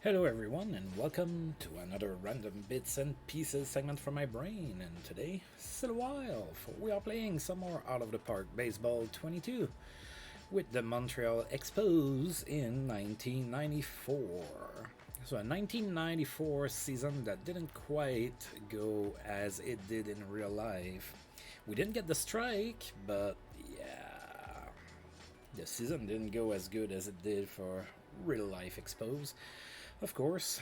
Hello everyone and welcome to another random bits and pieces segment from my brain, and today, still a while, we are playing some more Out of the Park Baseball 22 with the Montreal Expos in 1994. So a 1994 season that didn't quite go as it did in real life. We didn't get the strike, but yeah, the season didn't go as good as it did for real life Expos. Of course,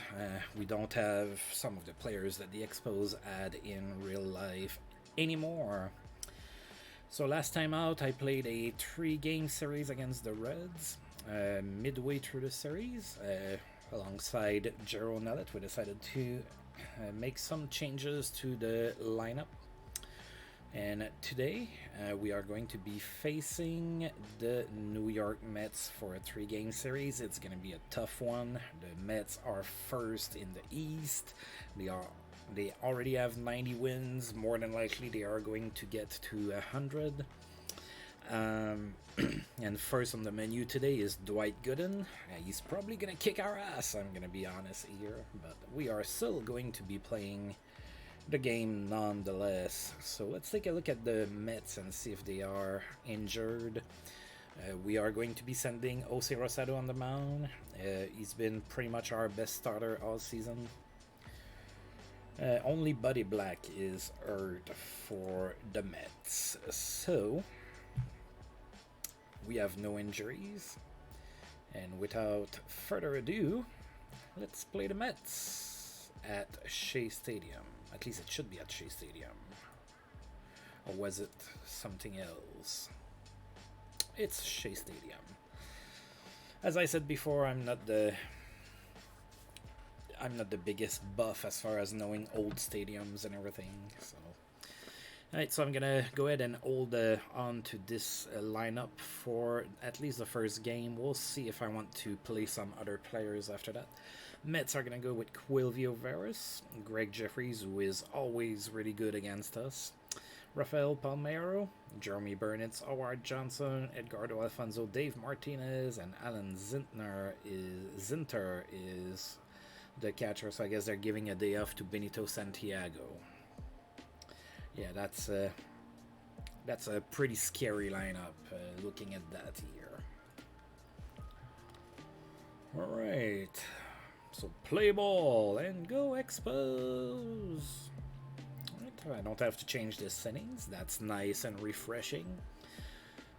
we don't have some of the players that the Expos had in real life anymore. So last time out, I played a 3-game series against the Reds. Midway through the series, alongside Jero Nellet, we decided to make some changes to the lineup. And today, we are going to be facing the New York Mets for a 3-game series. It's going to be a tough one. The Mets are first in the East. They already have 90 wins. More than likely, they are going to get to 100. And first on the menu today is Dwight Gooden. He's probably going to kick our ass, I'm going to be honest here. But we are still going to be playing the game nonetheless. So let's take a look at the Mets and see if they are injured. We are going to be sending Jose Rosado on the mound. He's been pretty much our best starter all season. Only Buddy Black is hurt for the Mets. So we have no injuries. And without further ado, let's play the Mets at Shea Stadium. At least it should be at Shea Stadium. Or was it something else? It's Shea Stadium. As I said before, I'm not the biggest buff as far as knowing old stadiums and everything. Alright, so I'm gonna go ahead and hold on to this lineup for at least the first game. We'll see if I want to play some other players after that. Mets are going to go with Quilvio Veras, Greg Jeffries, who is always really good against us, Rafael Pamero, Jeremy Burnitz, Howard Johnson, Edgardo Alfonso, Dave Martinez, and Alan Zinter is the catcher, so I guess they're giving a day off to Benito Santiago. Yeah, that's a pretty scary lineup, looking at that here. Alright. So play ball and go Expos! Right, I don't have to change the settings. That's nice and refreshing.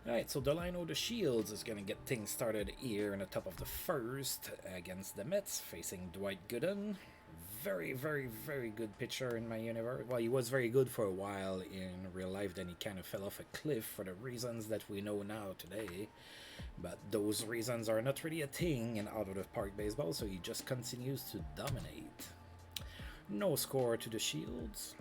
Alright, so Delino the Shields is going to get things started here in the top of the first against the Mets, facing Dwight Gooden. Very, very, very good pitcher in my universe. Well, he was very good for a while in real life, then he kind of fell off a cliff for the reasons that we know now today. But those reasons are not really a thing in Out of the Park Baseball, so he just continues to dominate. No score to the Shields.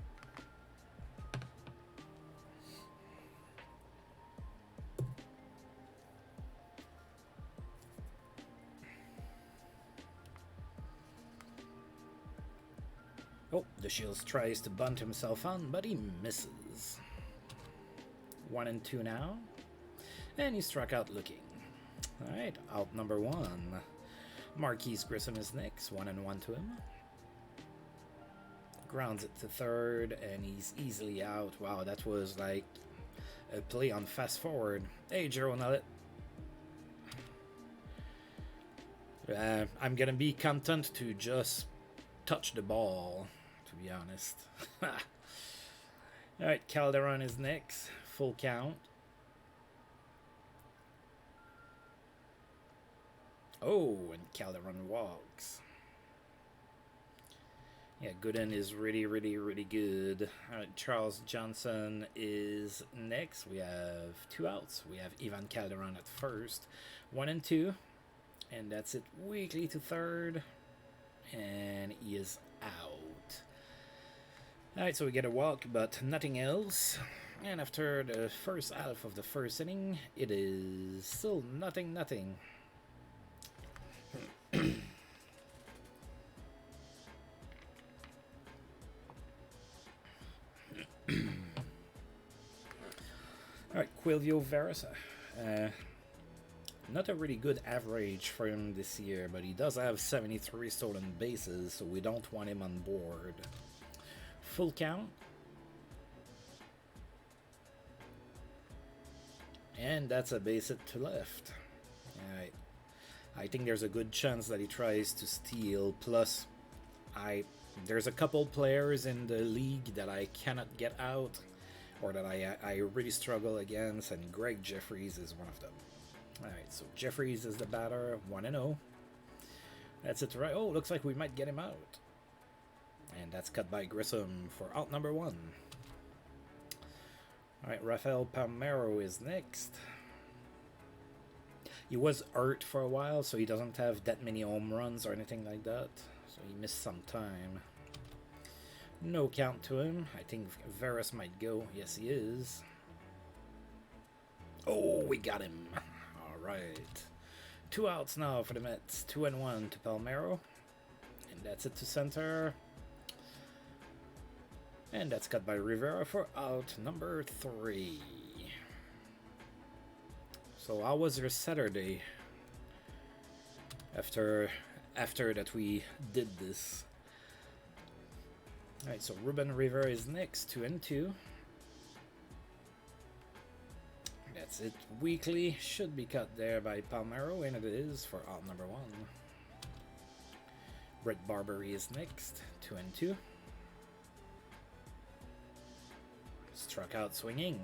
Oh, the Shields tries to bunt himself on, but he misses. 1-2 now. And he struck out looking. Alright, out number 1. Marquise Grissom is next, 1-1 to him. Grounds it to third, and he's easily out. Wow, that was like a play on fast forward. Hey, Jero Nellet. I'm gonna be content to just touch the ball, to be honest. Alright, Calderon is next. Full count. Oh, and Calderon walks. Yeah, Gooden is really, really, really good. Alright, Charles Johnson is next. We have 2 outs. We have Ivan Calderon at first. 1-2. And that's it. Weekly to third. And he is out. Alright, so we get a walk, but nothing else. And after the first half of the first inning, it is still nothing. Quilvio Versa. Not a really good average for him this year, but he does have 73 stolen bases, so we don't want him on board. Full count. And that's a base hit to left. Alright. I think there's a good chance that he tries to steal, plus there's a couple players in the league that I cannot get out, or that I really struggle against, and Greg Jeffries is one of them. Alright, so Jeffries is the batter, 1-0. That's it, right? Oh, looks like we might get him out. And that's cut by Grissom for out number 1. Alright, Rafael Pamero is next. He was hurt for a while, so he doesn't have that many home runs or anything like that. So he missed some time. No count to him. I think Veras might go. Yes, he is. Oh, we got him. Alright. 2 outs now for the Mets. 2-1 to Palmero. And that's it to center. And that's cut by Rivera for out number 3. So how was your Saturday? After that we did this. Alright, so Ruben Rivera is next. 2-2. That's it. Weekly should be cut there by Palmero, and it is for out number 1. Brett Barbary is next. 2-2. Struck out swinging.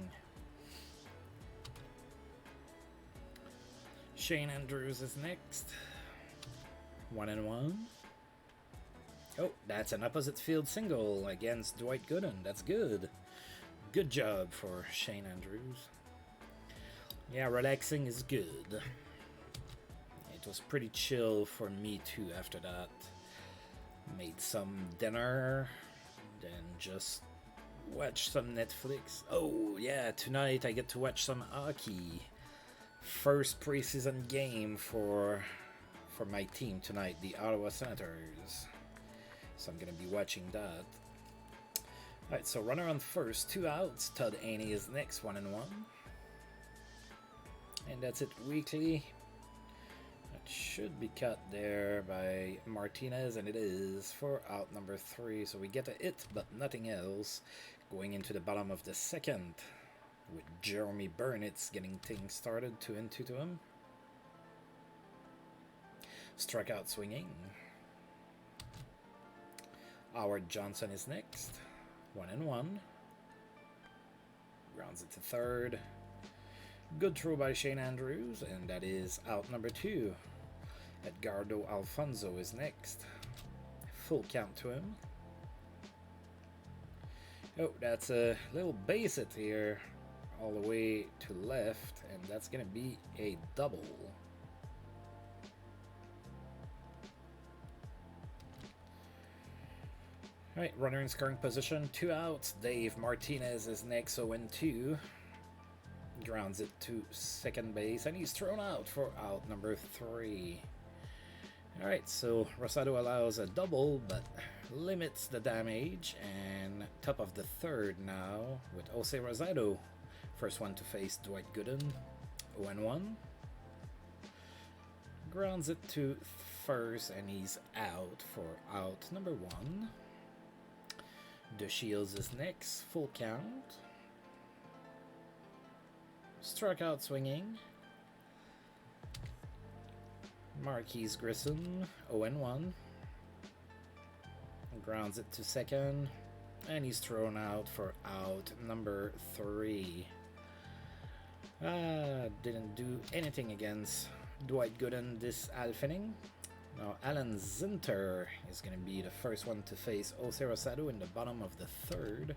Shane Andrews is next. 1-1. Oh, that's an opposite field single against Dwight Gooden. That's good. Good job for Shane Andrews. Yeah, relaxing is good. It was pretty chill for me too after that. Made some dinner, then just watch some Netflix. Oh yeah, tonight I get to watch some hockey. First preseason game for my team tonight, the Ottawa Senators. So I'm gonna be watching that. Alright, so runner on first, 2 outs. Todd Haney is next, 1-1. And that's it, weekly. That should be cut there by Martinez, and it is for out number 3. So we get a hit, but nothing else. Going into the bottom of the second, with Jeremy Burnitz getting things started. 2-2 to him. Struck out swinging. Howard Johnson is next. 1-1. Grounds it to third. Good throw by Shane Andrews, and that is out number 2. Edgardo Alfonso is next. Full count to him. Oh, that's a little base hit here, all the way to left, and that's going to be a double. Alright, runner in scoring position, 2 outs. Dave Martinez is next, 0-2. Grounds it to second base, and he's thrown out for out number 3. Alright, so Rosado allows a double, but limits the damage, and top of the third now with Jose Rosado. First one to face Dwight Gooden, 0-1. Grounds it to first, and he's out for out number 1. De Shields is next, full count. Struck out swinging. Marquise Grissom, 0-1. Grounds it to second, and he's thrown out for out number 3. Didn't do anything against Dwight Gooden this half inning. Now Alan Zinter is going to be the first one to face Jose Rosado in the bottom of the third.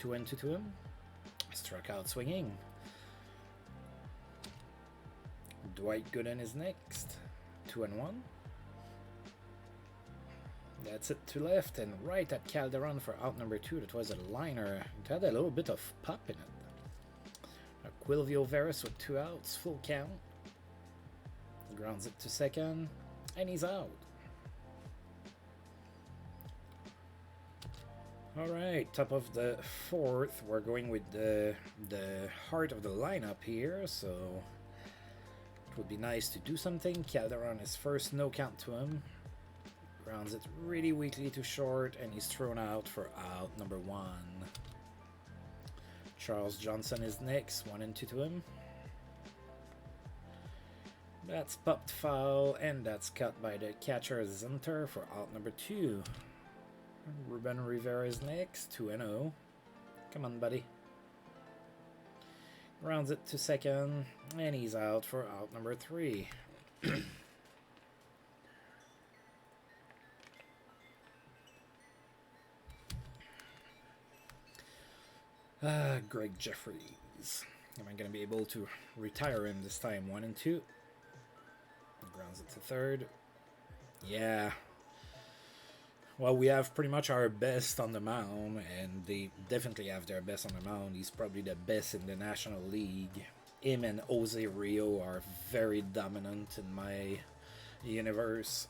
2-2 to him. Struck out swinging. Dwight Gooden is next. 2-1. That's it to left and right at Calderon for out number 2. That was a liner. It had a little bit of pop in it. Quilvio Veras with 2 outs, full count. Grounds it to second, and he's out. All right, top of the fourth. We're going with the heart of the lineup here, so it would be nice to do something. Calderon is first, no count to him. Grounds it really weakly to short, and he's thrown out for out number 1. Charles Johnson is next, 1 and 2 to him. That's popped foul, and that's cut by the catcher Zinter for out number 2. Ruben Rivera is next, 2 and 0. Come on, buddy. Rounds it to second, and he's out for out number 3. Greg Jeffries. Am I going to be able to retire him this time? 1 and 2. Grounds it to third. Yeah. Well, we have pretty much our best on the mound, and they definitely have their best on the mound. He's probably the best in the National League. Him and Jose Rio are very dominant in my universe.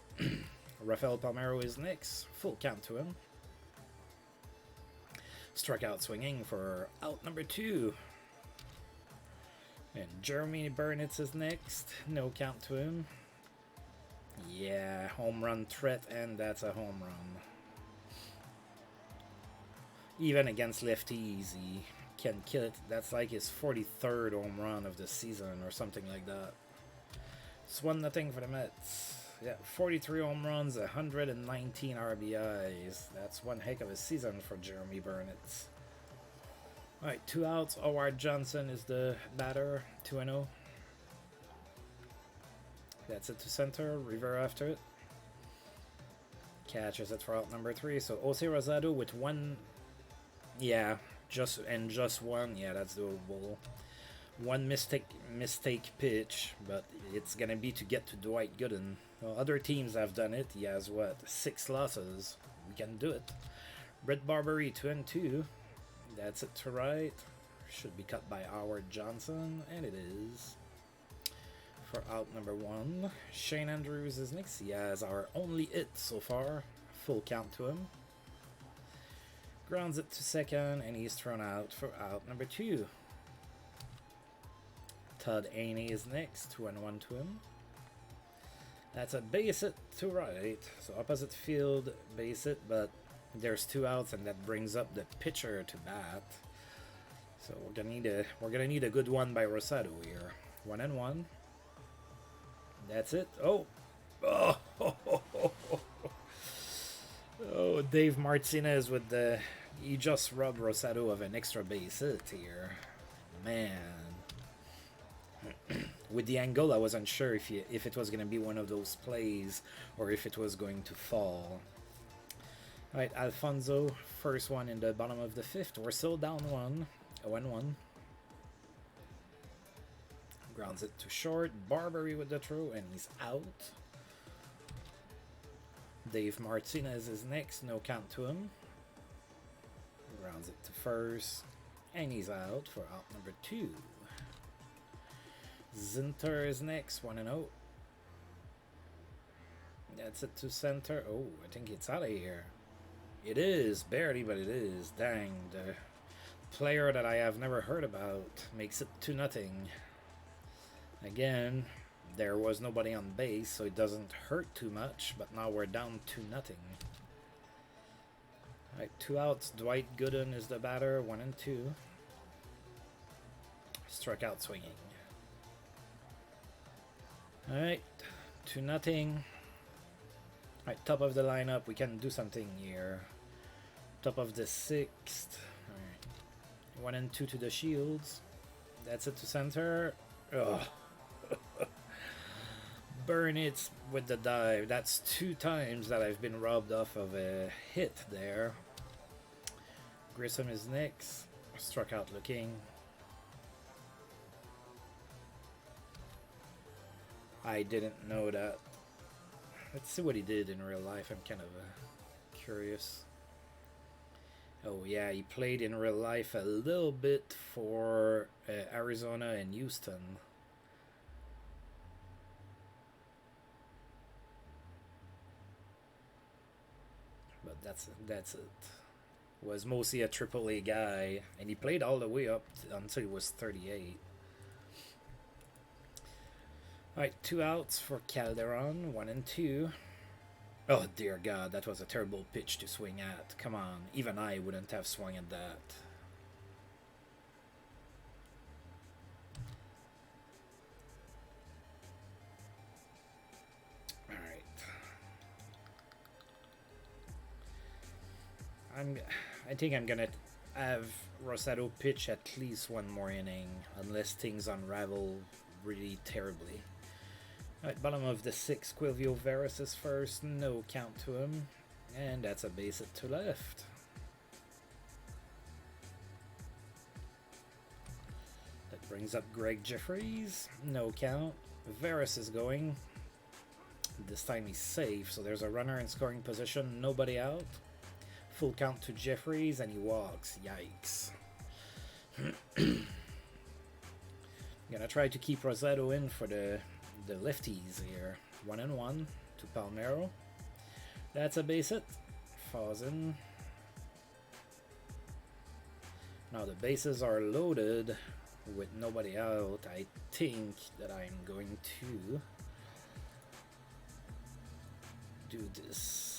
Rafael Pamero is next. Full count to him. Strikeout swinging for out number 2. And Jeremy Burnitz is next. No count to him. Yeah, home run threat, and that's a home run. Even against lefties, he can kill it. That's like his 43rd home run of the season or something like that. It's 1-0 for the Mets. Yeah, 43 home runs, 119 RBIs. That's one heck of a season for Jeremy Burnitz. Alright, 2 outs. Howard Johnson is the batter, 2 and 0. That's it to center. Rivera after it. Catches it for out number 3. So Jose Rosado with 1. Yeah, just one. Yeah, that's doable. 1 mistake pitch, but it's gonna be to get to Dwight Gooden. Well, other teams have done it. He has what, 6 losses. We can do it. Brett Barbary 2 and 2. That's it to right. Should be cut by Howard Johnson, and it is. For out number 1, Shane Andrews is next. He has our only hit so far. Full count to him. Grounds it to second, and he's thrown out for out number 2. Todd Haney is next, 2 and 1 to him. That's a base hit to right, so opposite field base hit, but there's 2 outs, and that brings up the pitcher to bat. So we're gonna need a good one by Rosado here. 1 and 1. That's it. Oh, oh, Dave Martinez with the. He just robbed Rosado of an extra base hit here, man. With the angle, I wasn't sure if it was gonna be one of those plays or if it was going to fall. All right, Alfonso, first one in the bottom of the 5th. We're still down 1, 0-1. Grounds it to short. Barbary with the throw, and he's out. Dave Martinez is next. No count to him. Grounds it to first, and he's out for out number 2. Zinter is next. 1 and 0. That's it to center. Oh, I think it's out of here. It is. Barely, but it is. Dang. The player that I have never heard about makes it 2-0. Again, there was nobody on base, so it doesn't hurt too much, but now we're down 2-0. Alright, 2 outs. Dwight Gooden is the batter, 1 and 2. Struck out swinging. Alright, 2-0. Alright, top of the lineup. We can do something here. Top of the 6th. Alright, 1 and 2 to the Shields. That's it to center. Ugh. Burn it with the dive. That's 2 times that I've been robbed off of a hit there. Grissom is next. Struck out looking. I didn't know that. Let's see what he did in real life. I'm kind of curious. Oh yeah, he played in real life a little bit for Arizona and Houston. But that's it. Was mostly a AAA guy, and he played all the way up until he was 38. Alright, 2 outs for Calderon, 1 and 2. Oh dear God, that was a terrible pitch to swing at. Come on, even I wouldn't have swung at that. I think I'm gonna have Rosado pitch at least one more inning, unless things unravel really terribly. Alright, bottom of the 6th, Quilvio Veras is first, no count to him, and that's a base hit to left. That brings up Greg Jeffries, no count. Veras is going. This time he's safe, so there's a runner in scoring position, nobody out. Full count to Jeffries, and he walks. Yikes. Gonna try to keep Rosado in for the lefties here. 1 and 1 to Pamero. That's a base hit. Falls in. Now the bases are loaded with nobody out. I think that I'm going to do this.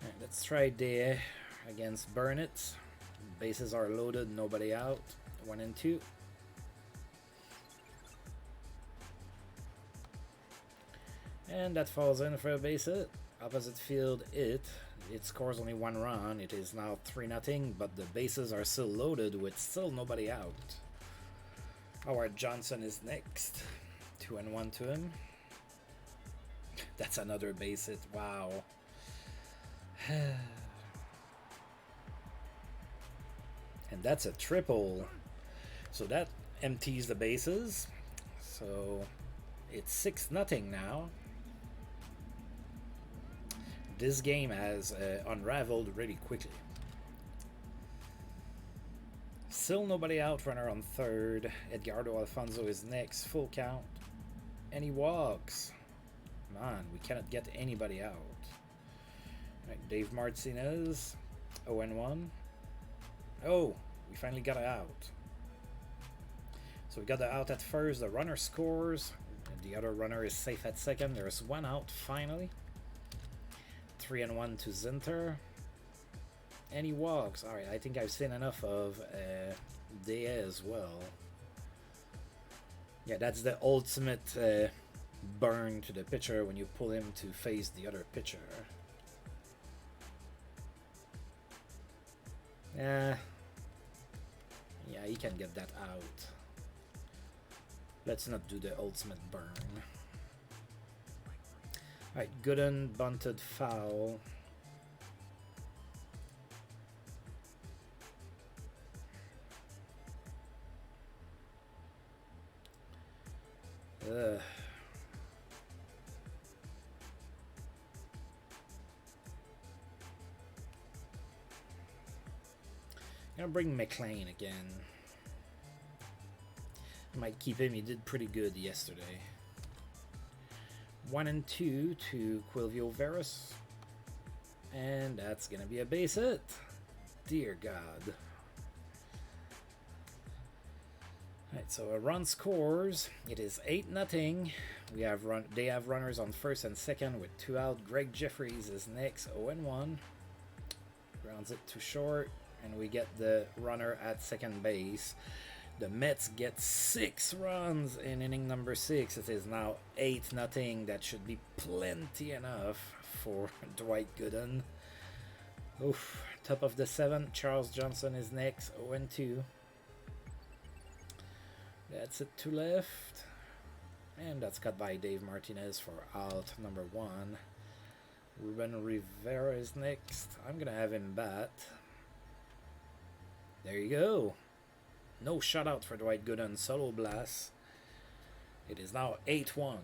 Right, let's try there against Burnett. Bases are loaded, nobody out. 1 and 2. And that falls in for a base hit. Opposite field, it scores only 1 run. It is now 3-0, but the bases are still loaded with still nobody out. Howard Johnson is next. 2 and 1 to him. That's another base hit. Wow. And that's a triple. So that empties the bases. So it's 6-0 now. This game has unraveled really quickly. Still nobody out, runner on third. Edgardo Alfonso is next, full count. And he walks. Man, we cannot get anybody out. Right, Dave Martinez, 0 and 1. Oh, we finally got it out. So we got the out at first, the runner scores, and the other runner is safe at second. There's 1 out finally. 3 and 1 to Zinter. And he walks. Alright, I think I've seen enough of Dea as well. Yeah, that's the ultimate burn to the pitcher when you pull him to face the other pitcher. Yeah, he can get that out. Let's not do the ultimate burn. Alright, Gooden bunted foul. Ugh. Gonna bring McLean again. Might keep him, he did pretty good yesterday. 1 and 2 to Quilvio Veras. And that's gonna be a base hit. Dear God. Alright, so a run scores. It is 8-0. They have runners on first and second with 2 out. Greg Jeffries is next, 0 and 1. Grounds it to short. And we get the runner at second base. The Mets get 6 runs in inning number 6. It is now 8-0. That should be plenty enough for Dwight Gooden. Oof. Top of the 7th, Charles Johnson is next, 0 and 2. That's it to left. And that's cut by Dave Martinez for out number 1. Ruben Rivera is next. I'm going to have him bat. There you go. No shutout for Dwight Gooden. Solo blast. It is now 8-1.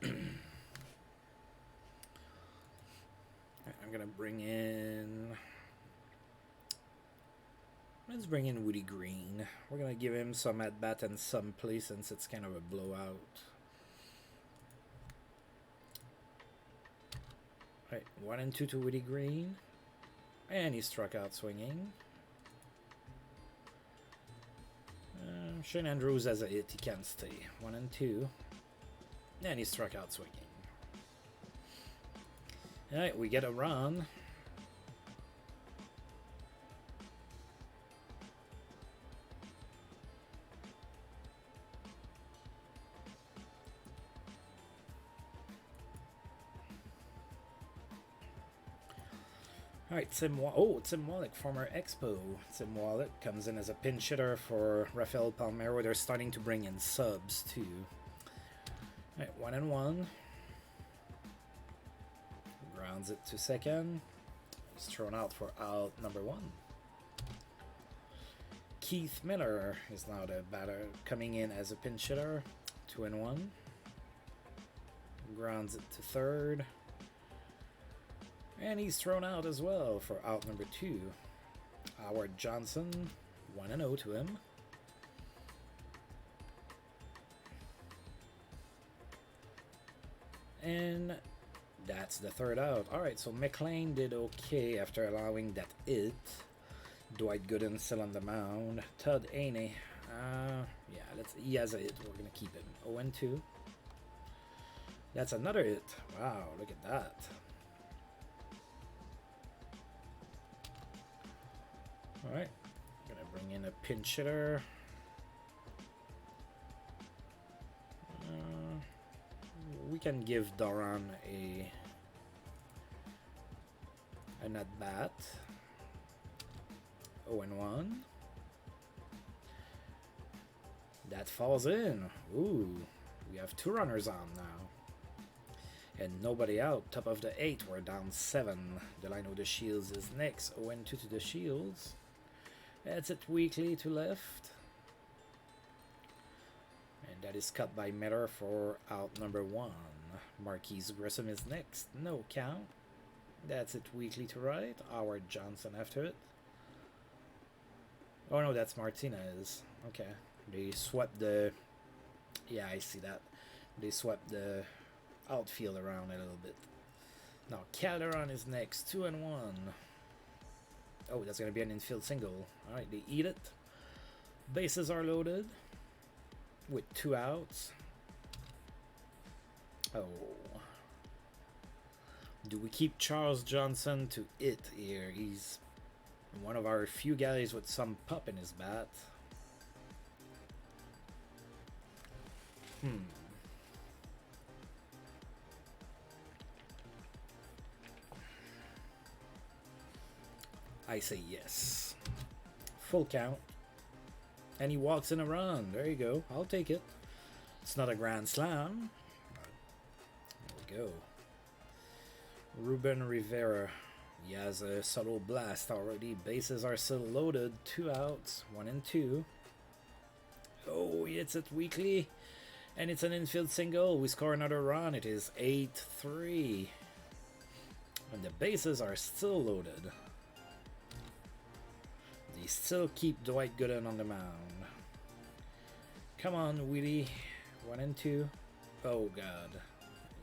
I'm going to bring in... Let's bring in Woody Green. We're gonna give him some at bat and some play since it's kind of a blowout. Right, 1 and 2 to Woody Green, and he struck out swinging. Shane Andrews has a hit, he can't stay. 1 and 2, and he struck out swinging. All right, we get a run. Alright, Tim Wallach, former Expo. Tim Wallach comes in as a pinch hitter for Rafael Pamero. They're starting to bring in subs too. Alright, 1 and 1. Grounds it to second. He's thrown out for out number 1. Keith Miller is now the batter coming in as a pinch hitter. 2 and 1. Grounds it to third. And he's thrown out as well for out number 2. Howard Johnson, 1 and 0 to him. And that's the third out. Alright, so McLean did okay after allowing that hit. Dwight Gooden still on the mound. Todd Haney, yeah, he has a hit. We're going to keep him. 0 and 2. That's another hit. Wow, look at that. Alright, gonna bring in a pinch hitter. We can give Doran an at bat. 0 and 1. That falls in. Ooh, we have 2 runners on now. And nobody out. Top of the 8, we're down 7. Delino the Shields is next. 0 and 2 to the Shields. That's it weakly to left. And that is cut by Miller for out number 1. Marquise Grissom is next. No count. That's it weakly to right. Howard Johnson after it. Oh no, that's Martinez. Okay. They swept the... Yeah, I see that. They swept the outfield around a little bit. Now Calderon is next. 2 and 1. Oh, that's going to be an infield single. Alright, they eat it. Bases are loaded with 2 outs. Oh. Do we keep Charles Johnson to it here? He's one of our few guys with some pop in his bat. I say yes. Full count. And he walks in a run. There you go. I'll take it. It's not a grand slam. There we go. Ruben Rivera. He has a solo blast already. Bases are still loaded. 2 outs. 1 and 2. Oh, he hits it weakly. And it's an infield single. We score another run. It is 8-3. And the bases are still loaded. They still keep Dwight Gooden on the mound. Come on, Willie. 1 and 2. Oh, God.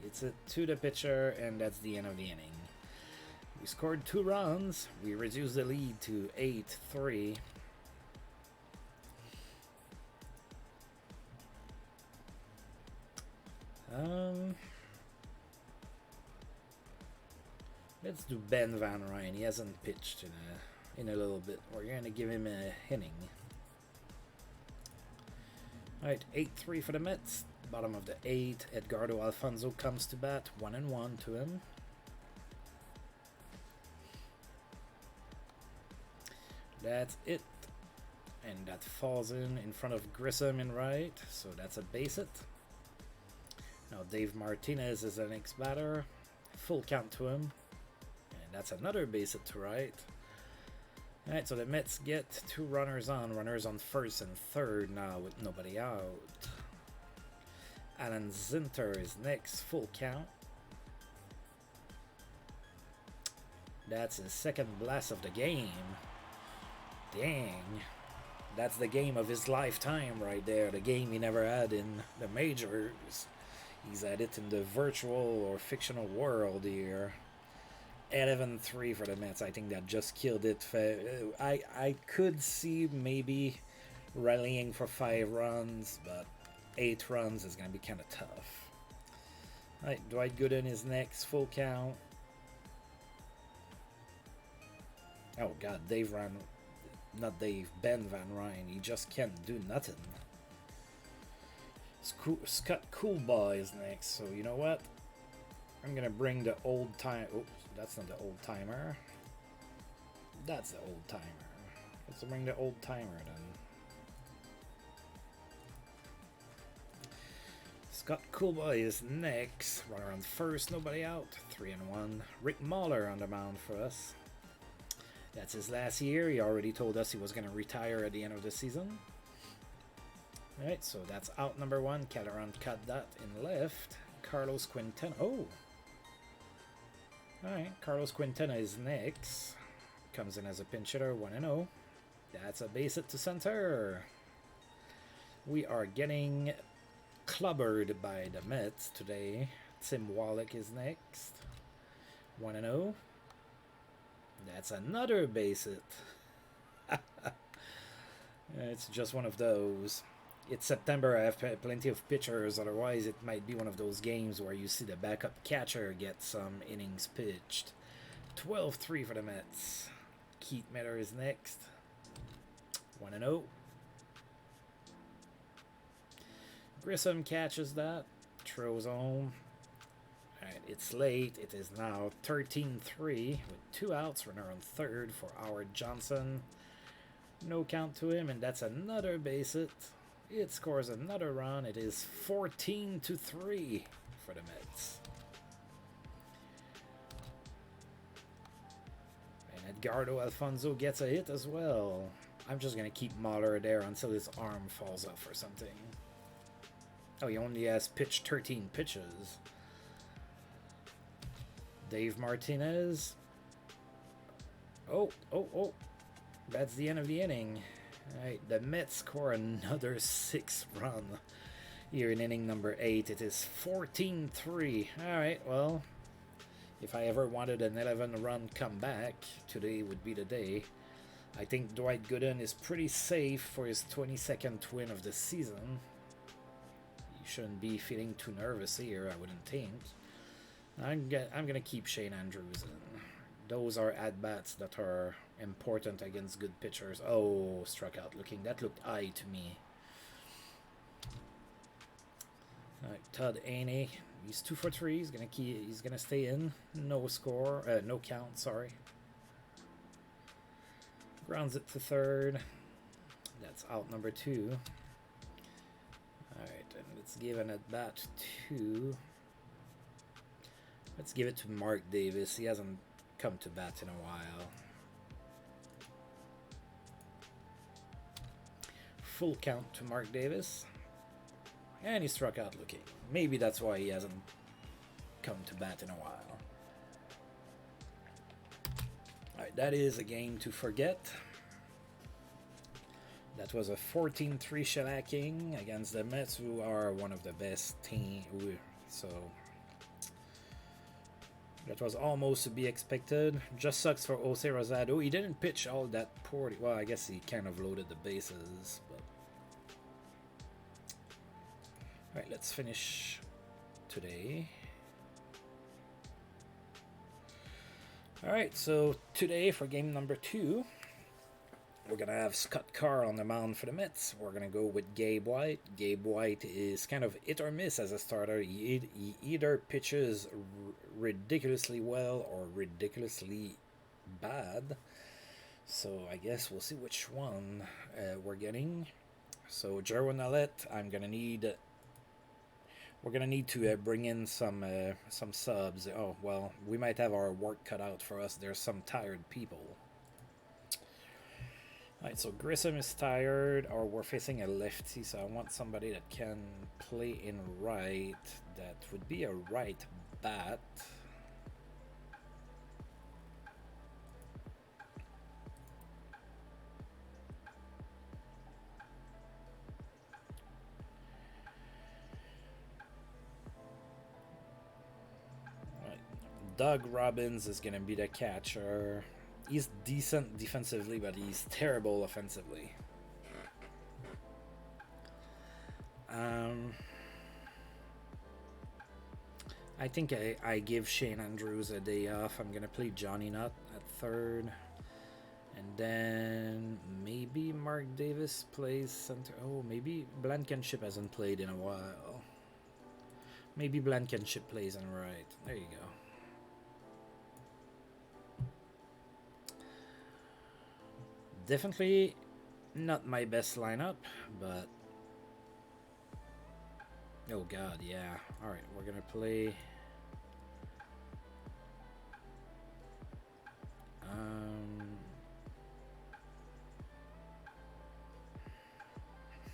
It's it to the pitcher, and that's the end of the inning. We scored 2 runs. We reduced the lead to 8-3. Let's do Ben Van Ryn. He hasn't pitched in a little bit. We're going to give him a inning. Alright, 8-3 for the Mets. Bottom of the 8. Edgardo Alfonso comes to bat. 1 and 1 to him. That's it. And that falls in front of Grissom in right. So that's a base hit. Now Dave Martinez is the next batter. Full count to him. And that's another base hit to right. Alright, so the Mets get 2 runners on. Runners on first and third now with nobody out. Alan Zinter is next. Full count. That's his second blast of the game. Dang. That's the game of his lifetime right there. The game he never had in the majors. He's had it in the virtual or fictional world here. 11-3 for the Mets. I think that just killed it. I could see maybe rallying for 5 runs, but 8 runs is going to be kind of tough. Alright, Dwight Gooden is next. Full count. Oh god, Ben Van Ryn. He just can't do nothing. Scott Coolbaugh is next, so you know what? I'm gonna bring the old time. Oops, that's not the old timer. That's the old timer. Let's bring the old timer then. Scott Coolbaugh is next. Runner on first, nobody out. 3-1. Rick Mahler on the mound for us. That's his last year. He already told us he was going to retire at the end of the season. Alright, so that's out number 1. Calderon cut that in left. Carlos Quintana. Oh! Alright, Carlos Quintana is next. Comes in as a pinch hitter, 1-0. That's a base hit to center. We are getting clubbered by the Mets today. Tim Wallach is next. 1-0. That's another base hit. It's just one of those. It's September. I have plenty of pitchers. Otherwise, it might be one of those games where you see the backup catcher get some innings pitched. 12-3 for the Mets. Keith Miller is next. 1-0. Grissom catches that. Throws home. Alright, it's late. It is now 13-3 with 2 outs. Runner on third for Howard Johnson. No count to him, and that's another base hit. It scores another run. It is 14-3 for the Mets. And Edgardo Alfonso gets a hit as well. I'm just going to keep Mahler there until his arm falls off or something. Oh, he only has pitched 13 pitches. Dave Martinez. Oh. That's the end of the inning. Alright, the Mets score another 6 run here in inning number 8. It is 14-3. Alright, well, if I ever wanted an 11-run comeback, today would be the day. I think Dwight Gooden is pretty safe for his 22nd win of the season. You shouldn't be feeling too nervous here, I wouldn't think. I'm going to keep Shane Andrews in. Those are at-bats that are important against good pitchers. Oh, struck out looking. That looked high to me. Alright, Todd Haney. He's 2 for 3. He's gonna stay in. No score. No count, sorry. Grounds it to third. That's out number 2. Alright, and let's give an at-bat to... Let's give it to Mark Davis. He hasn't come to bat in a while. Full count to Mark Davis. And he struck out looking. Maybe that's why he hasn't come to bat in a while. Alright, that is a game to forget. That was a 14-3 shellacking against the Mets, who are one of the best teams. So that was almost to be expected. Just sucks for Jose Rosado. He didn't pitch all that poorly. Well, I guess he kind of loaded the bases. But alright, let's finish today. Alright, so today for game number 2, we're going to have Scott Carr on the mound for the Mets. We're going to go with Gabe White. Gabe White is kind of hit or miss as a starter. He either pitches ridiculously well or ridiculously bad. So I guess we'll see which one we're getting. So Jerwin Allet, we're going to need to bring in some subs. Oh, well, we might have our work cut out for us. There's some tired people. Alright, so Grissom is tired, or we're facing a lefty, so I want somebody that can play in right. That would be a right bat. Doug Robbins is going to be the catcher. He's decent defensively, but he's terrible offensively. I think I give Shane Andrews a day off. I'm going to play Johnny Nutt at third. And then maybe Mark Davis plays center. Oh, maybe Blankenship hasn't played in a while. Maybe Blankenship plays on right. There you go. Definitely not my best lineup, but... Oh god, yeah. Alright, we're gonna play...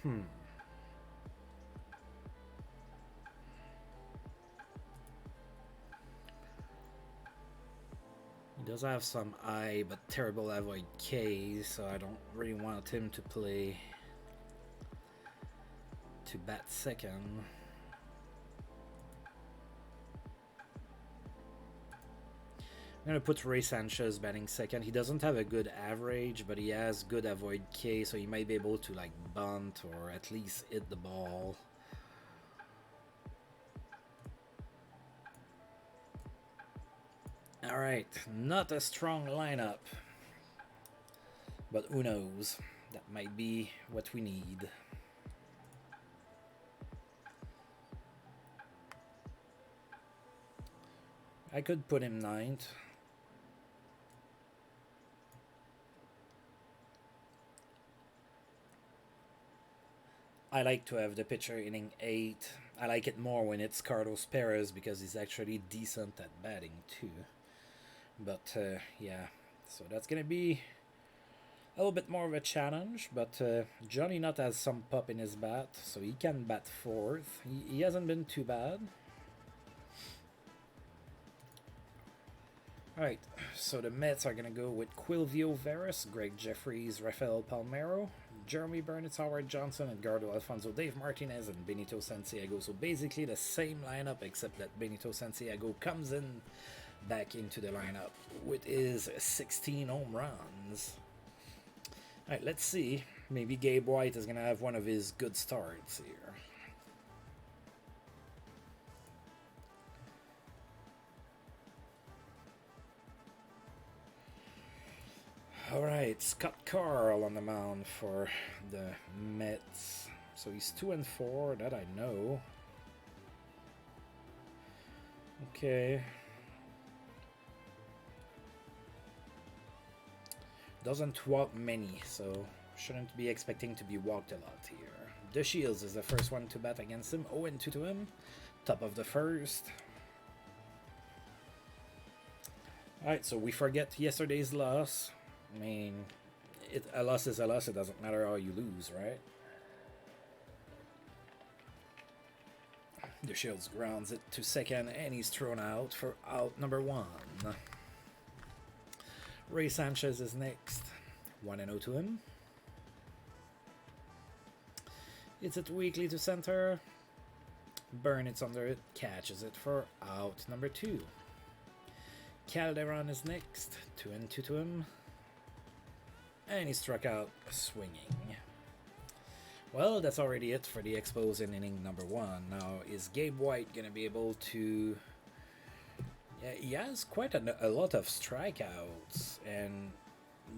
He does have some I, but terrible avoid K, so I don't really want him to play to bat second. I'm going to put Ray Sanchez batting second. He doesn't have a good average, but he has good avoid K, so he might be able to like bunt or at least hit the ball. Alright, not a strong lineup, but who knows, that might be what we need. I could put him ninth. I like to have the pitcher inning 8. I like it more when it's Carlos Perez because he's actually decent at batting too. But yeah, so that's going to be a little bit more of a challenge. But Johnny Nutt has some pop in his bat, so he can bat fourth. He hasn't been too bad. Alright, so the Mets are going to go with Quilvio Veras, Greg Jeffries, Rafael Palmero, Jeremy Burnett, Howard Johnson, Edgardo Alfonso, Dave Martinez, and Benito Santiago. So basically the same lineup, except that Benito Santiago comes in back into the lineup with his 16 home runs. Alright, let's see. Maybe Gabe White is going to have one of his good starts here. Alright, Scott Carl on the mound for the Mets. So he's 2-4, that I know. Okay. Doesn't walk many, so shouldn't be expecting to be walked a lot here. De Shields is the first one to bat against him. 0-2 to him. Top of the first. Alright, so we forget yesterday's loss. I mean, a loss is a loss. It doesn't matter how you lose, right? The Shields grounds it to second, and he's thrown out for out number 1. Ray Sanchez is next. 1-0 to him. It's it weakly to center. Burnett's under it. Catches it for out number 2. Calderon is next. 2-2 to him. And he struck out swinging. Well, that's already it for the Expos in inning number 1. Now, is Gabe White going to be able to... Yeah, he has quite a lot of strikeouts, and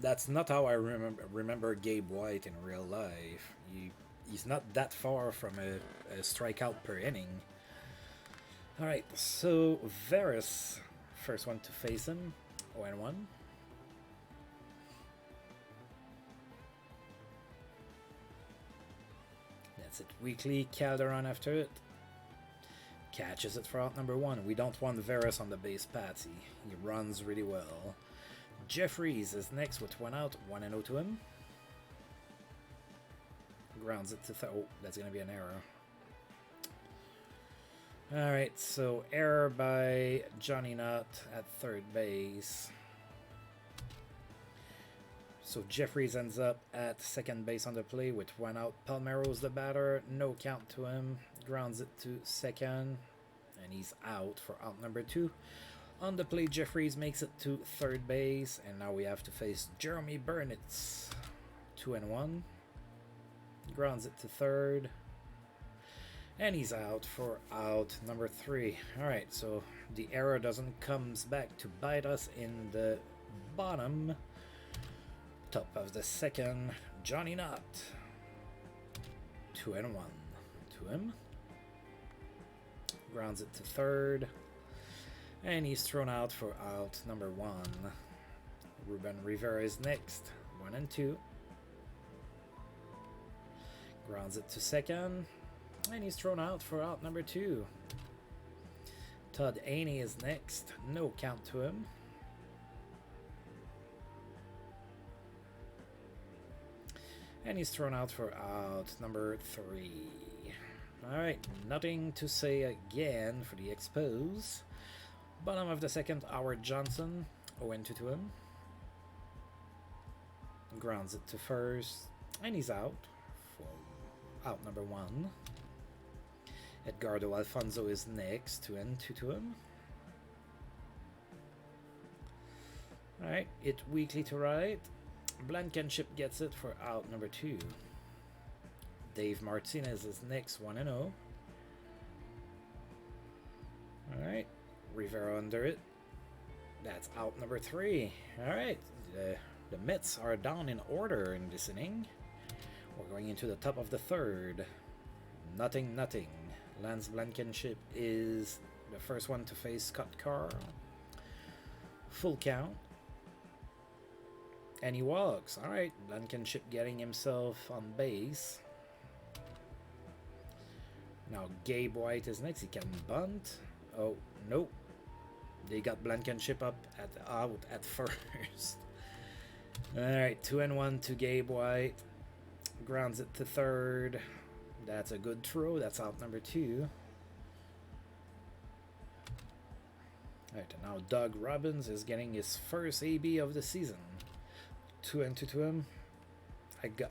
that's not how I remember Gabe White in real life. He's not that far from a strikeout per inning. Alright, so Veras, first one to face him, 0-1. That's it. Weekly Calderon after it. Catches it for out number 1. We don't want Veras on the base patsy. He runs really well. Jeffries is next with 1 out. 1-0 to him. Grounds it to oh, that's going to be an error. Alright, so error by Johnny Nutt at third base. So Jeffries ends up at second base on the play with 1 out. Palmero's the batter. No count to him. Grounds it to second. And he's out for out number 2. On the play, Jeffries makes it to third base, and now we have to face Jeremy Burnitz. 2-1. Grounds it to third. And he's out for out number 3. Alright, so the error doesn't comes back to bite us in the bottom. Top of the second, Johnny Knott. 2-1 to him. Grounds it to third. And he's thrown out for out number 1. Ruben Rivera is next. 1-2. Grounds it to second. And he's thrown out for out number 2. Todd Aney is next. No count to him. And he's thrown out for out number 3. Alright, nothing to say again for the Expos. Bottom of the second, Howard Johnson. 0-2 to him. Grounds it to first. And he's out for out number 1. Edgardo Alfonso is next. 2-2 to him. Alright, it weakly to right. Blankenship gets it for out number 2. Dave Martinez is next. 1-0. Alright. Rivera under it. That's out number 3. Alright. The Mets are down in order in this inning. We're going into the top of the third. Nothing. Lance Blankenship is the first one to face Scott Carr. Full count. And he walks. Alright. Blankenship getting himself on base. Now Gabe White is next. He can bunt. Oh, nope. They got Blankenship up out at first. Alright, 2-1 to Gabe White. Grounds it to third. That's a good throw. That's out number 2. Alright, now Doug Robbins is getting his first AB of the season. 2-2 to him.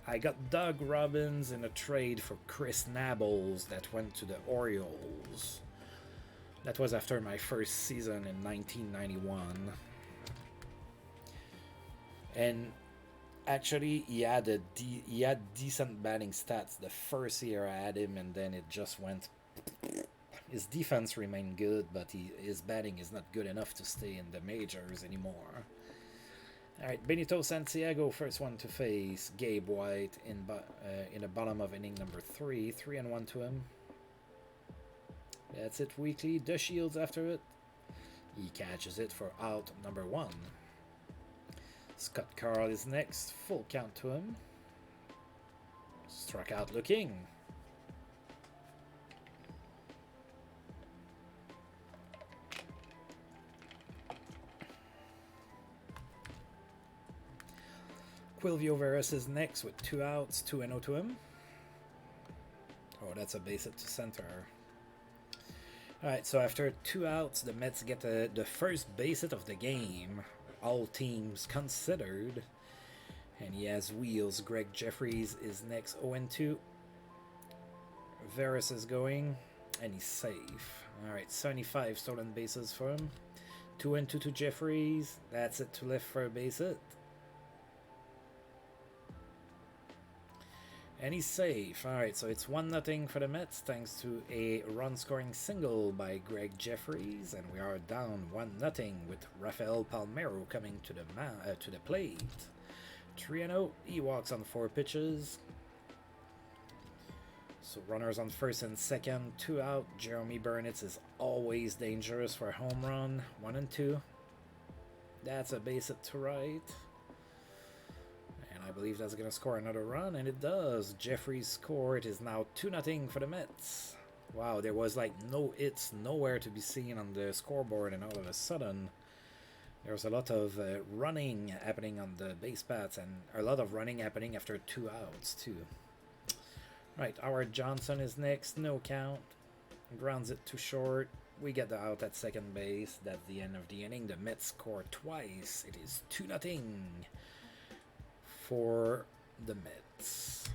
I got Doug Robbins in a trade for Chris Nabbles that went to the Orioles. That was after my first season in 1991. And actually, he had decent batting stats the first year I had him, and then it just went. His defense remained good, but his batting is not good enough to stay in the majors anymore. Alright, Benito Santiago, first one to face Gabe White in the bottom of inning number 3. 3-1 to him. That's it weekly. The Shields after it. He catches it for out number 1. Scott Carl is next. Full count to him. Struck out looking. Quilvio Veras is next with 2 outs. 2-0 to him. Oh, that's a base hit to center. Alright, so after 2 outs, the Mets get the first base hit of the game. All teams considered. And he has wheels. Greg Jeffries is next. 0-2. Veras is going. And he's safe. Alright, 75 stolen bases for him. 2-2 to Jeffries. That's it to left for a base hit. And he's safe. Alright, so it's 1-0 for the Mets thanks to a run-scoring single by Greg Jeffries. And we are down 1-0 with Rafael Pamero coming to the plate. 3-0. He walks on 4 pitches. So runners on first and second. 2 out. Jeremy Burnitz is always dangerous for a home run. 1-2. That's a base hit to right. I believe that's going to score another run, and it does. Jeffries scored. It is now 2-0 for the Mets. Wow, there was like no hits, nowhere to be seen on the scoreboard, and all of a sudden, there was a lot of running happening on the base paths, and a lot of running happening after 2 outs, too. Right, Howard Johnson is next. No count. Grounds it to short. We get the out at second base. That's the end of the inning. The Mets score twice. It is 2-0. For the Mets.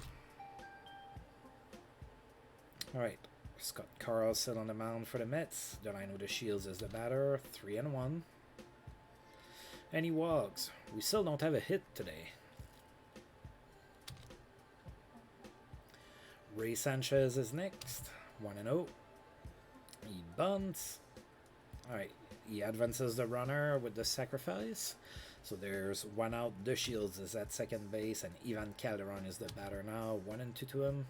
Alright, Scott Carl still on the mound for the Mets. Delino the Shields is the batter, 3-1. And he walks. We still don't have a hit today. Ray Sanchez is next, 1-0. He bunts. Alright, he advances the runner with the sacrifice. So there's 1 out. The Shields is at second base, and Ivan Calderon is the batter now. 1-2 to him.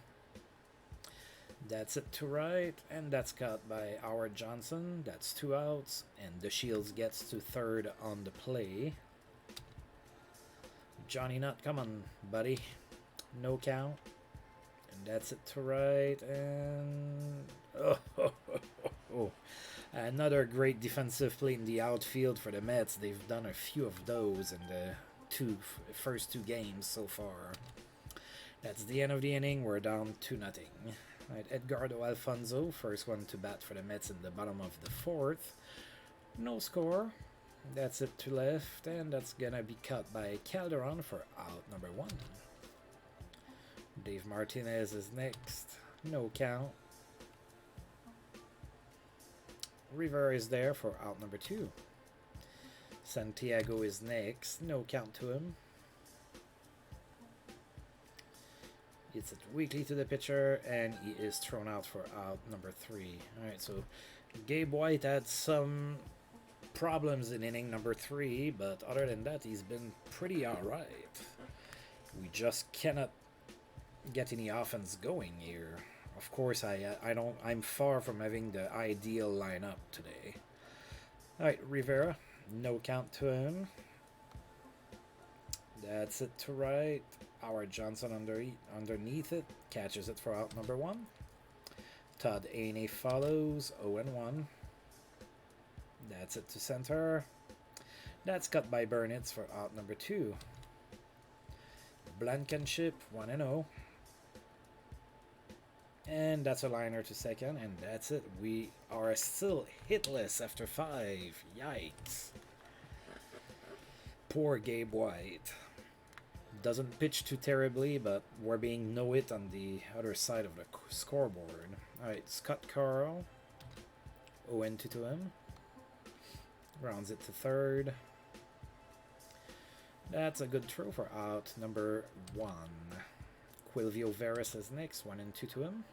That's it to right, and that's caught by Howard Johnson. That's 2 outs, and the Shields gets to third on the play. Johnny Nutt, come on, buddy. No count. And that's it to right, and another great defensive play in the outfield for the Mets. They've done a few of those in the first two games so far. That's the end of the inning. We're down 2-0. Right, Edgardo Alfonso, first one to bat for the Mets in the bottom of the fourth. No score. That's it to left, and that's gonna be cut by Calderon for out number 1. Dave Martinez is next. No count. Rivera is there for out number 2. Santiago is next. No count to him. It's it weakly to the pitcher, and he is thrown out for out number 3. Alright, so Gabe White had some problems in inning number 3, but other than that, he's been pretty alright. We just cannot get any offense going here. Of course, I'm far from having the ideal lineup today. Alright, Rivera, no count to him. That's it to right. Howard Johnson underneath it, catches it for out number 1. Todd Ainey follows, 0-1. That's it to center. That's cut by Burnitz for out number 2. Blankenship, 1-0. And that's a liner to second, and that's it. We are still hitless after 5. Yikes. Poor Gabe White. Doesn't pitch too terribly, but we're being no hit on the other side of the scoreboard. Alright, Scott Carl. 0-2 to him. Rounds it to third. That's a good throw for out number 1. Quilvio Veras is next. 1-2 to him.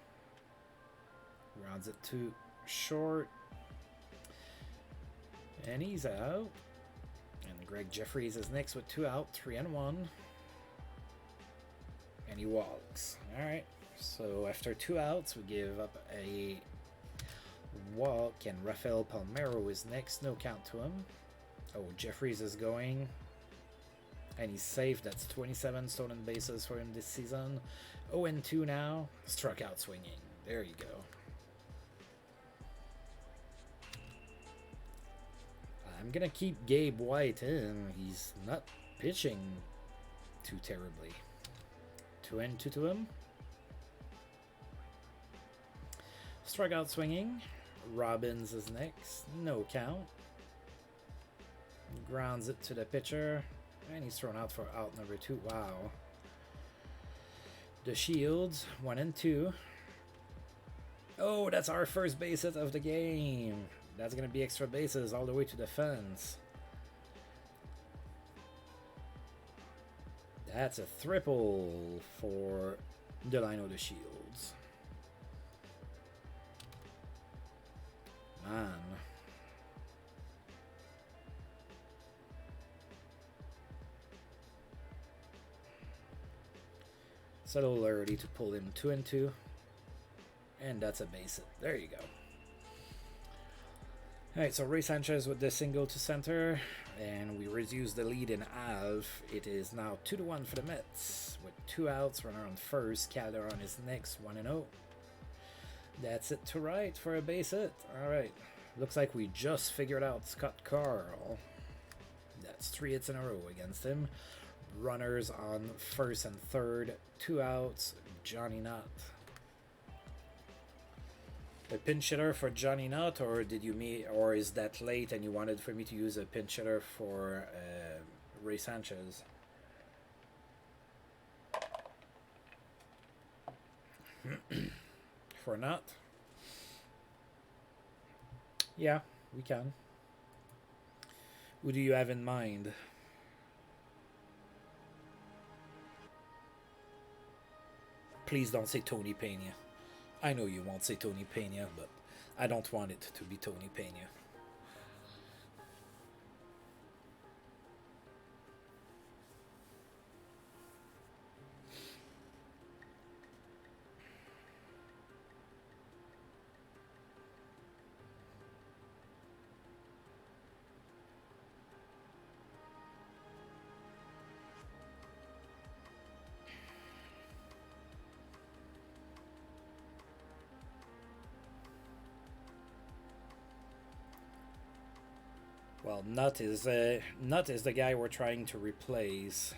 Rounds it to short. And he's out. And Greg Jeffries is next with 2 out. 3-1. And he walks. Alright. So after 2 outs, we give up a walk. And Rafael Pamero is next. No count to him. Oh, Jeffries is going. And he's safe. That's 27 stolen bases for him this season. 0-2 now. Struck out swinging. There you go. I'm going to keep Gabe White in. He's not pitching too terribly. 2-2 to him. Strikeout swinging. Robbins is next. No count. Grounds it to the pitcher. And he's thrown out for out number 2. Wow. The Shields, 1-2. Oh, that's our first base hit of the game. That's going to be extra bases all the way to the fence. That's a triple for Delino the Shields. Man. It's a little early to pull him 2-2. And that's a base hit. There you go. Alright, so Ray Sanchez with the single to center. And we reduce the lead in half. It is now 2-1 for the Mets. With 2 outs, runner on first. Calderon is next, 1-0. That's it to right for a base hit. Alright. Looks like we just figured out Scott Carl. That's 3 hits in a row against him. Runners on first and third. 2 outs. Johnny Nutt. A pinch hitter for Johnny Nutt, or or is that late and you wanted for me to use a pinch hitter for Ray Sanchez? For Nutt. Yeah, we can. Who do you have in mind? Please don't say Tony Pena. I know you won't say Tony Pena, but I don't want it to be Tony Pena. Well, Nut is the guy we're trying to replace.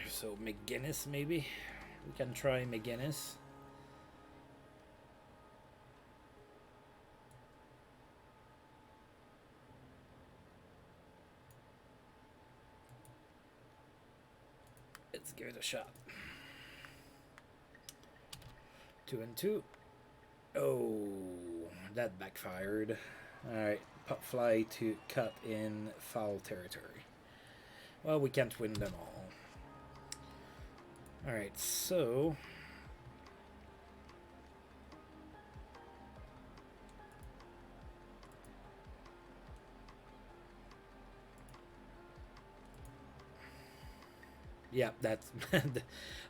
So McGinnis, maybe we can try McGinnis. Let's give it a shot. 2-2. Oh, that backfired. Alright, pop fly to cut in foul territory. Well, we can't win them all. Alright, so yeah, that's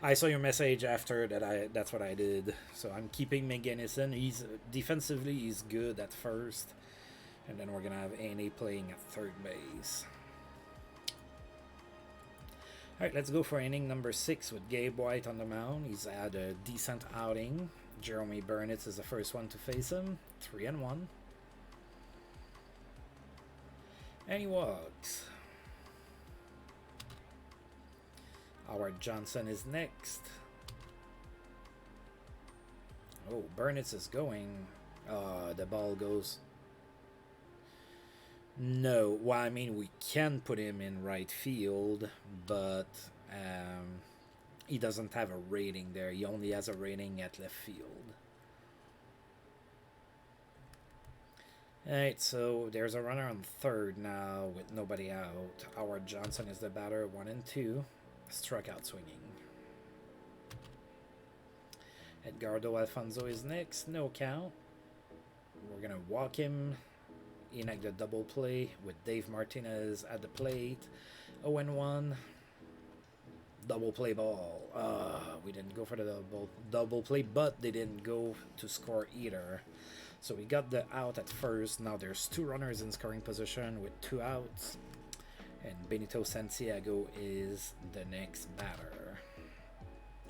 I saw your message after that. That's what I did. So I'm keeping McGinnis in. He's defensively he's good at first, and then we're gonna have A playing at third base. All right, let's go for inning number 6 with Gabe White on the mound. He's had a decent outing. Jeremy Burnitz is the first one to face him. 3-1, and he walks. Howard Johnson is next. Oh, Burnitz is going. The ball goes. No, well, I mean, we can put him in right field, but he doesn't have a rating there. He only has a rating at left field. Alright, so there's a runner on third now with nobody out. Howard Johnson is the batter, 1-2. Struck out swinging. Edgardo Alfonso is next. No count. We're going to walk him. Enact the double play with Dave Martinez at the plate. 0-1. Double play ball. We didn't go for the double play, but they didn't go to score either. So we got the out at first. Now there's 2 runners in scoring position with 2 outs. And Benito Santiago is the next batter.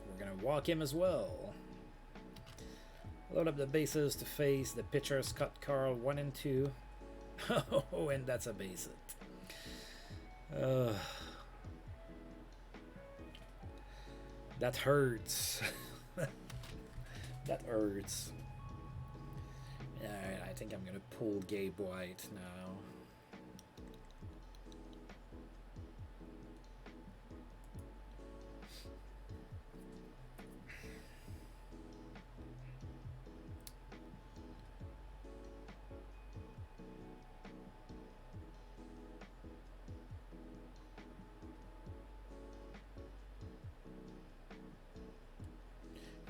We're going to walk him as well. Load up the bases to face the pitcher, Scott Carl, 1-2. Oh, and that's a base hit. That hurts. That hurts. Alright, I think I'm going to pull Gabe White now.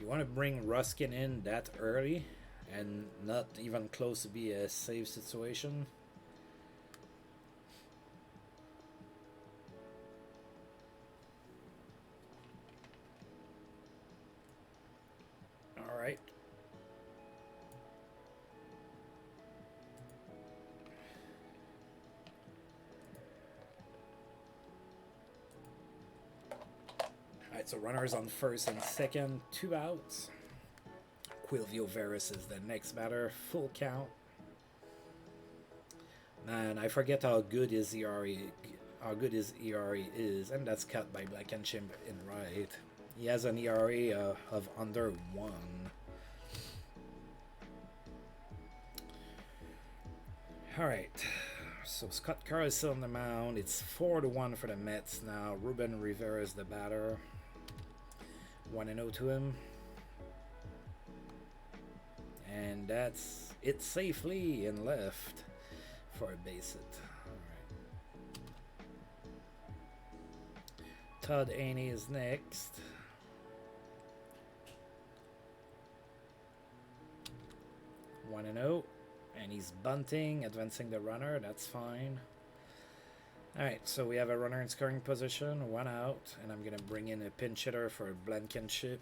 Want to bring Ruskin in that early and not even close to be a safe situation? All right. So runners on first and second, 2 outs. Quilvio Veras is the next batter, full count. Man, I forget how good his ERA is, and that's cut by Blankenship in right. He has an ERA of under 1. All right. So Scott Carr is still on the mound. It's 4-1 for the Mets now. Ruben Rivera is the batter. 1-0 to him. And that's it safely in left for a base hit. Alright. Todd Aney is next. One and 0, and he's bunting, advancing the runner. That's fine. All right, so we have a runner in scoring position, 1 out, and I'm gonna bring in a pinch hitter for Blankenship.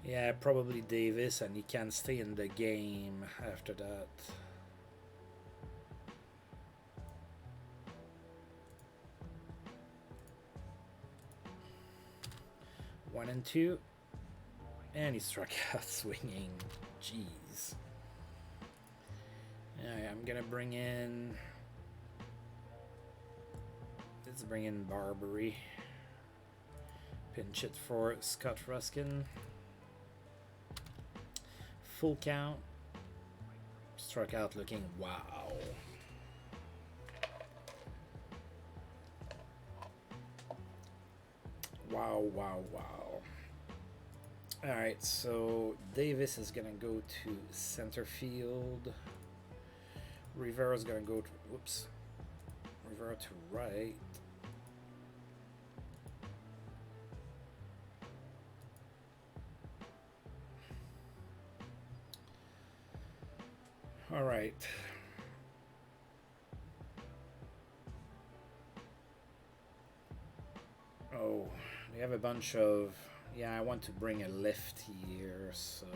Yeah, probably Davis, and he can stay in the game after that. One and 2, and he struck out swinging. Jeez. Alright, I'm gonna bring in. Let's bring in Barbary. Pinch it for Scott Ruskin. Full count. Struck out looking wow. Wow, wow, wow. Alright, so Davis is gonna go to center field. Rivera's gonna go to, whoops. Rivera to right. All right. Oh, they have a bunch of... Yeah, I want to bring a left here, so...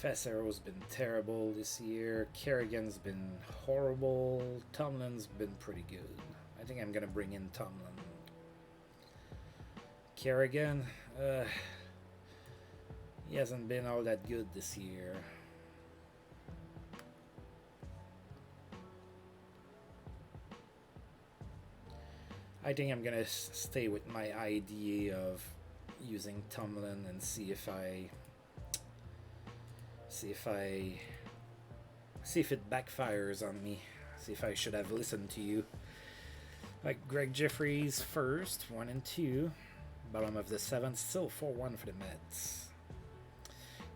Fessero's been terrible this year. Kerrigan's been horrible. Tomlin's been pretty good. I think I'm going to bring in Tomlin. Kerrigan... he hasn't been all that good this year. I think I'm gonna stay with my idea of using Tomlin and see if it backfires on me. See if I should have listened to you. Like Greg Jeffries first, 1 and 2. Bottom of the 7th, still 4-1 for the Mets.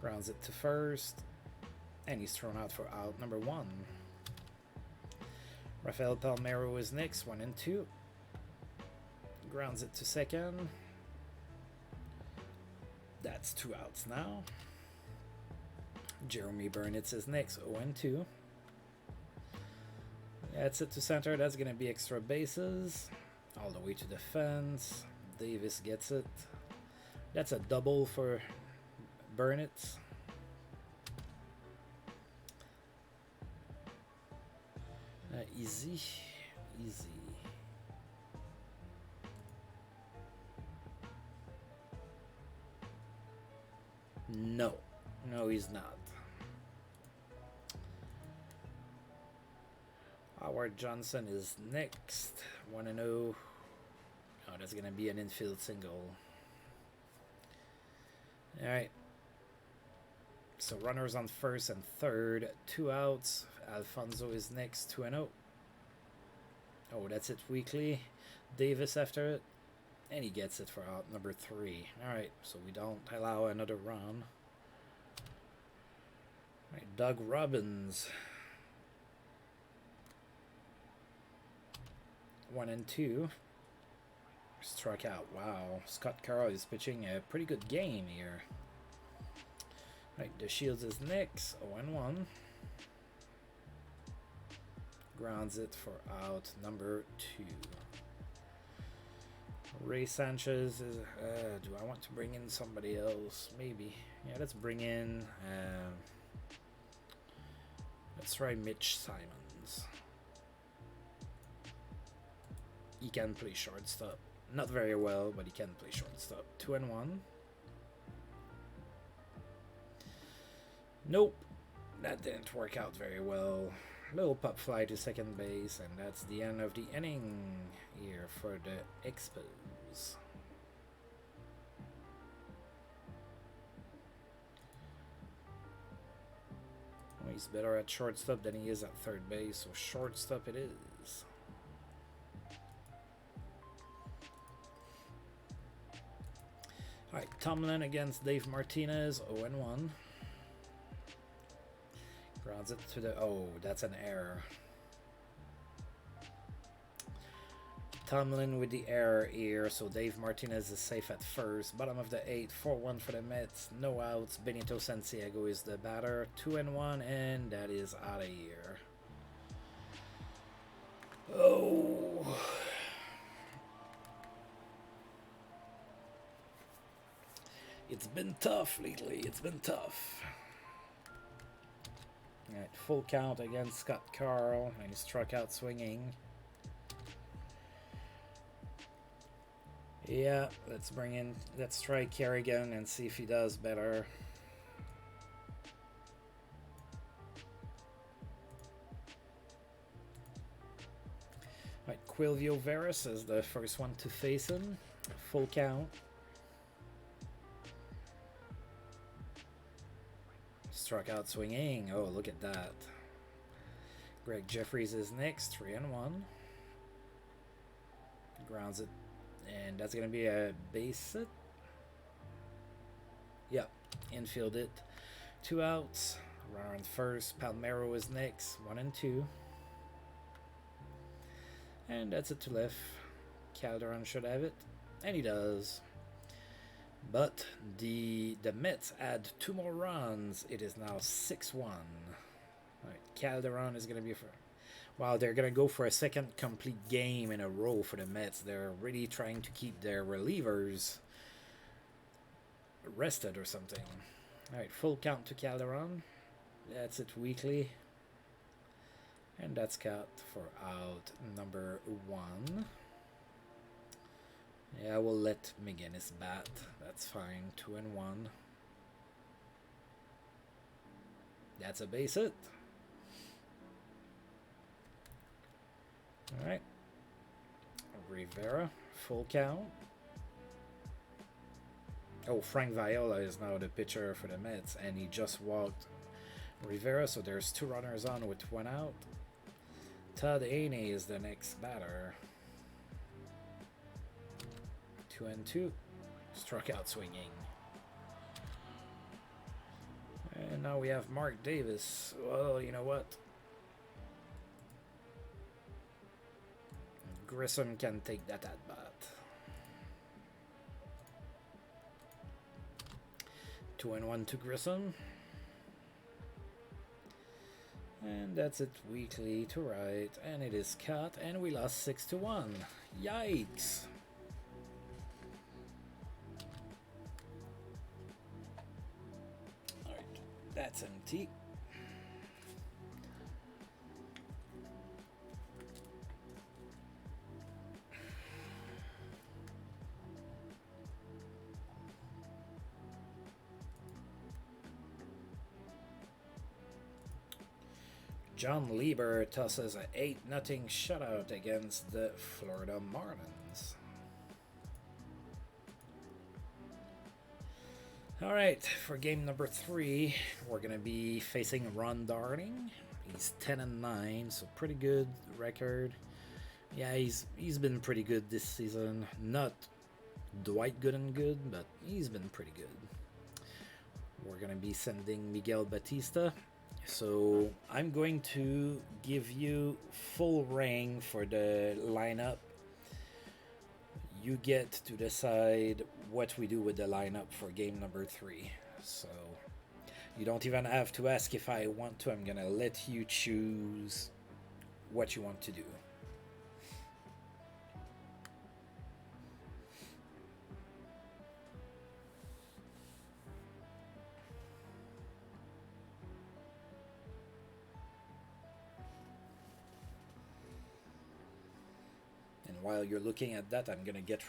Grounds it to first, and he's thrown out for out number 1. Rafael Pamero is next, 1 and 2. Grounds it to second. That's 2 outs now. Jeremy Burnitz is next, 0 and 2. That's it to center. That's going to be extra bases. All the way to the fence. Davis gets it. That's a double for Burnitz. Easy. No, he's not. Howard Johnson is next, 1 and 0. Oh, that's gonna be an infield single. All right. So runners on first and third, 2 outs. Alfonso is next, 2 and 0. Oh, that's it weekly. Davis after it, and he gets it for out number 3. All right, so we don't allow another run. All right, Doug Robbins, 1 and 2. Struck out. Wow, Scott Carroll is pitching a pretty good game here. Right, the Shields is next, 0 and 1. Grounds it for out number 2. Ray Sanchez is. Do I want to bring in somebody else? Maybe. Yeah, let's bring in. Let's try Mitch Simons. He can play shortstop. Not very well, but he can play shortstop. 2 and 1. Nope. That didn't work out very well. Little pop fly to second base, and that's the end of the inning here for the Expos. Oh, he's better at shortstop than he is at third base, so shortstop it is. Alright, Tomlin against Dave Martinez, 0-1. Grounds it to the... Oh, that's an error. Tomlin with the error here, so Dave Martinez is safe at first. Bottom of the 8th, 4-1 for the Mets. No outs. Benito Santiago is the batter. 2-1, and that is out of here. Oh... It's been tough lately. It's been tough. Alright, full count against Scott Carl, and he struck out swinging. Yeah, let's try Kerrigan and see if he does better. Alright, Quilvio Veras is the first one to face him. Full count. Struck out swinging. Oh, look at that. Greg Jeffries is next. 3-1. Grounds it. And that's going to be a base hit. Yep. Infield it. 2 outs. Runner on first. Pamero is next. 1-2. And that's it to left. Calderon should have it. And he does. But the Mets add 2 more runs. It is now 6-1. All right, Calderon is going to be for... Wow, they're going to go for a second complete game in a row for the Mets. They're really trying to keep their relievers rested or something. All right, full count to Calderon. That's it weekly. And that's cut for out number 1. Yeah, we'll let McGinnis bat. That's fine. 2-1. That's a base hit. Alright. Rivera. Full count. Oh, Frank Viola is now the pitcher for the Mets, and he just walked Rivera, so there's 2 runners on with 1 out. Todd Haney is the next batter. 2-2. Struck out swinging. And now we have Mark Davis. Well, you know what? Grissom can take that at bat. 2-1 to Grissom. And that's it weekly to right. And it is cut. And we lost 6-1. Yikes. That's empty. John Lieber tosses a 8-0 shutout against the Florida Marlins. Alright, for game number 3, we're going to be facing Ron Darling. He's 10-9, so pretty good record. Yeah, he's been pretty good this season. Not Dwight Gooden good, but he's been pretty good. We're going to be sending Miguel Batista. So I'm going to give you full reign for the lineup. You get to decide what we do with the lineup for game number 3. So you don't even have to ask if I want to. I'm gonna let you choose what you want to do. While you're looking at that, I'm gonna get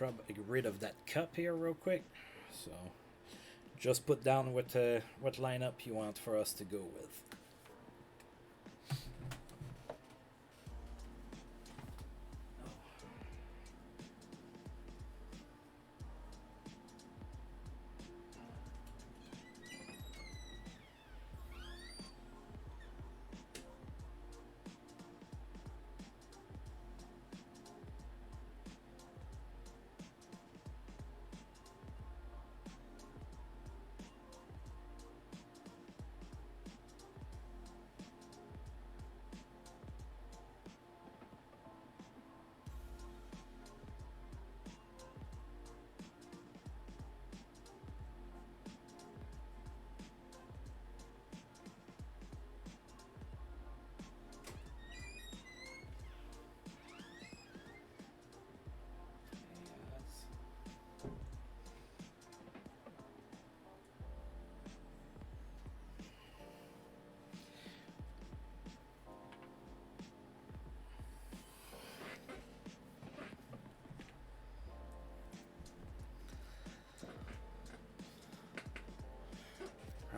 rid of that cup here real quick. So just put down what lineup you want for us to go with.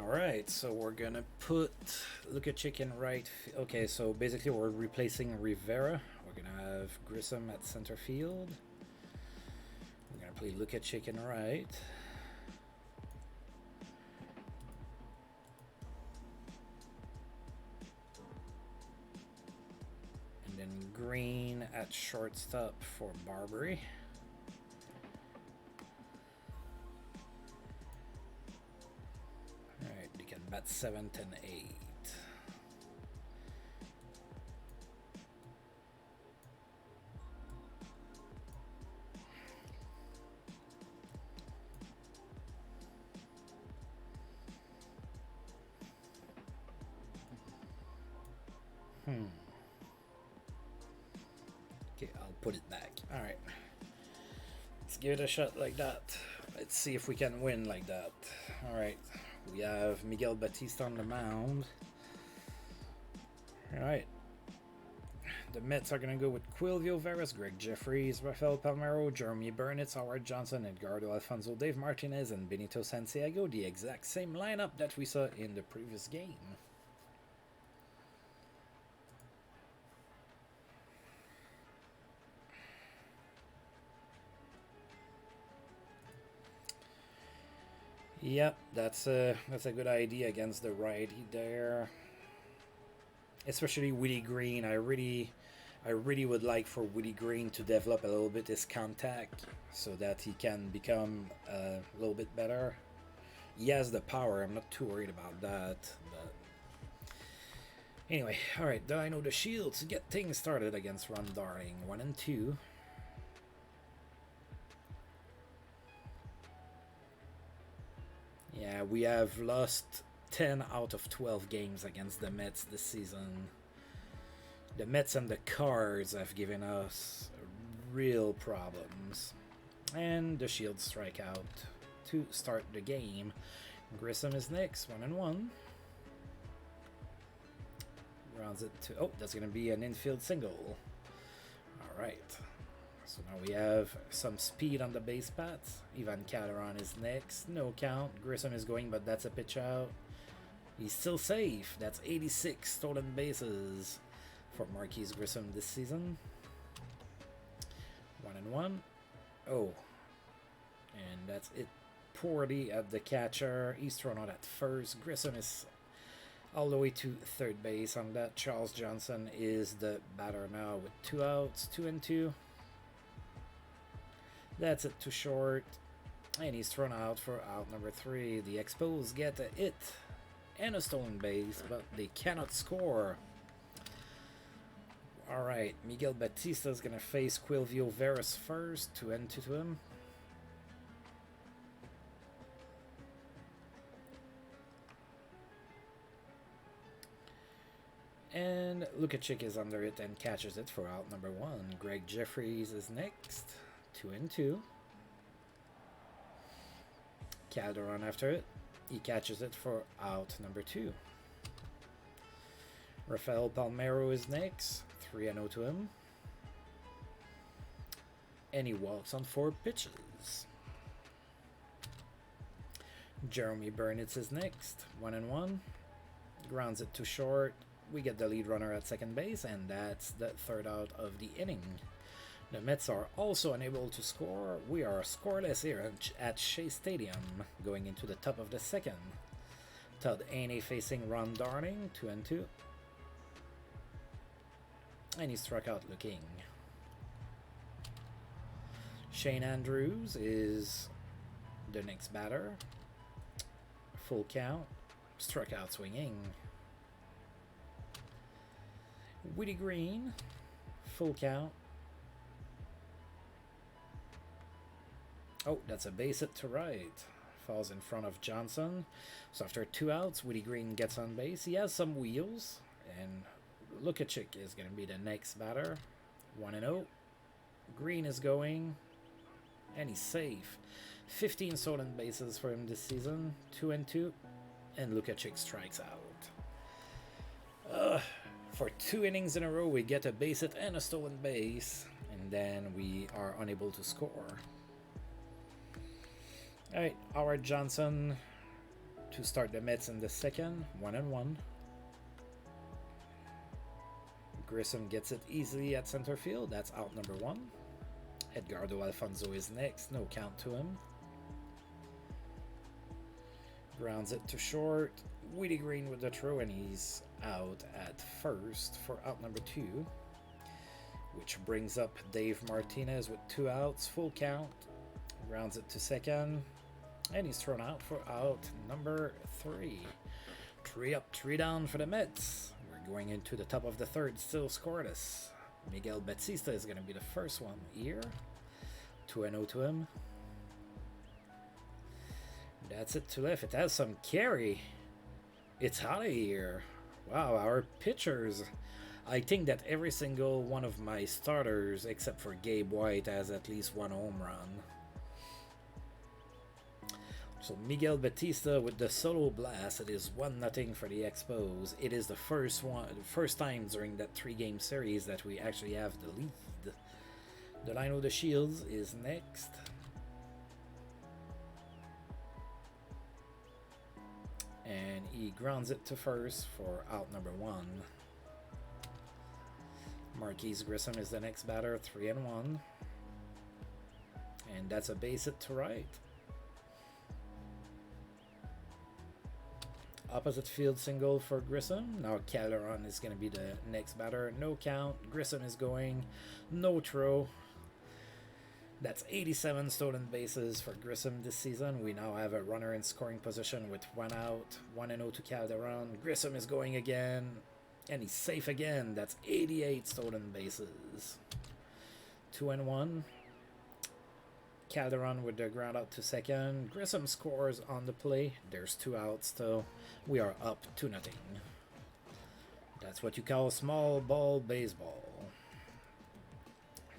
Alright, so we're gonna put Lukacic in right. Okay, so basically we're replacing Rivera. We're gonna have Grissom at center field. We're gonna play Lukacic in right. And then Green at shortstop for Barbary. Alright, they can bat 7, 10, 8. Okay, I'll put it back. Alright. Let's give it a shot like that. Let's see if we can win like that. Alright. We have Miguel Batista on the mound. Alright. The Mets are going to go with Quilvio Veras, Greg Jeffries, Rafael Pamero, Jeremy Burnitz, Howard Johnson, Edgardo Alfonso, Dave Martinez, and Benito Santiago. The exact same lineup that we saw in the previous game. Yep, that's a good idea against the righty there. Especially Willie Green. I really would like for Willie Green to develop a little bit his contact so that he can become a little bit better. He has the power. I'm not too worried about that. But anyway, all right. Then I know the Shields to get things started against Ron Darling. 1 and 2. Yeah, we have lost 10 out of 12 games against the Mets this season. The Mets and the Cards have given us real problems. And the Shields strike out to start the game. Grissom is next, 1 and 1. Rounds it to... Oh, that's going to be an infield single. All right. So now we have some speed on the base paths. Ivan Calderon is next. No count. Grissom is going, but that's a pitch out. He's still safe. That's 86 stolen bases for Marquise Grissom this season. 1 and 1. Oh. And that's it. Poorly at the catcher. He's thrown out at first. Grissom is all the way to third base on that. Charles Johnson is the batter now with 2 outs. 2 and 2. That's it, too short. And he's thrown out for out number 3. The Expos get a hit and a stolen base, but they cannot score. Alright, Miguel Batista is going to face Quilvio Veras first. 2 and 2 to him. And Lukacic is under it and catches it for out number 1. Greg Jeffries is next. 2 and 2. Calderon after it. He catches it for out number 2. Rafael Pamero is next. 3 and 0 to him. And he walks on 4 pitches. Jeremy Burnitz is next. 1 and 1. Grounds it too short. We get the lead runner at second base, and that's the 3rd out of the inning. The Mets are also unable to score. We are scoreless here at Shea Stadium, going into the top of the 2nd. Todd Haney facing Ron Darling, 2 and 2. And he struck out looking. Shane Andrews is the next batter. Full count. Struck out swinging. Willie Green, full count. Oh, that's a base hit to right. Falls in front of Johnson. So after 2 outs, Willie Green gets on base. He has some wheels. And Lukacic is going to be the next batter. 1 and 0. Green is going. And he's safe. 15 stolen bases for him this season. 2 and 2. And Lukacic strikes out. For 2 innings in a row, we get a base hit and a stolen base. And then we are unable to score. Alright, Howard Johnson to start the Mets in the second, 1-1. Grissom gets it easily at center field. That's out number 1. Edgardo Alfonso is next. No count to him. Grounds it to short. Weedy Green with the throw, and he's out at first for out number 2. Which brings up Dave Martinez with 2 outs. Full count. Grounds it to second. And he's thrown out for out number 3. 3 up, 3 down for the Mets. We're going into the top of the third, still scoreless. Miguel Batista is going to be the first one here. 2-0 to him. That's it to left. It has some carry. It's out of here. Wow, our pitchers. I think that every single one of my starters, except for Gabe White, has at least 1 home run. So Miguel Batista with the solo blast. It is 1-0 for the Expos. It is the first time during that 3-game series that we actually have the lead. Delino De Shields is next. And he grounds it to first for out number 1. Marquise Grissom is the next batter, 3-1. And that's a base hit to right. Opposite field single for Grissom. Now Calderon is going to be the next batter. No count. Grissom is going. No throw. That's 87 stolen bases for Grissom this season. We now have a runner in scoring position with 1 out. 1-0 to Calderon. Grissom is going again. And he's safe again. That's 88 stolen bases. 2-1. Calderon with the ground out to second. Grissom scores on the play. There's 2 outs still. We are up 2-0. That's what you call small ball baseball.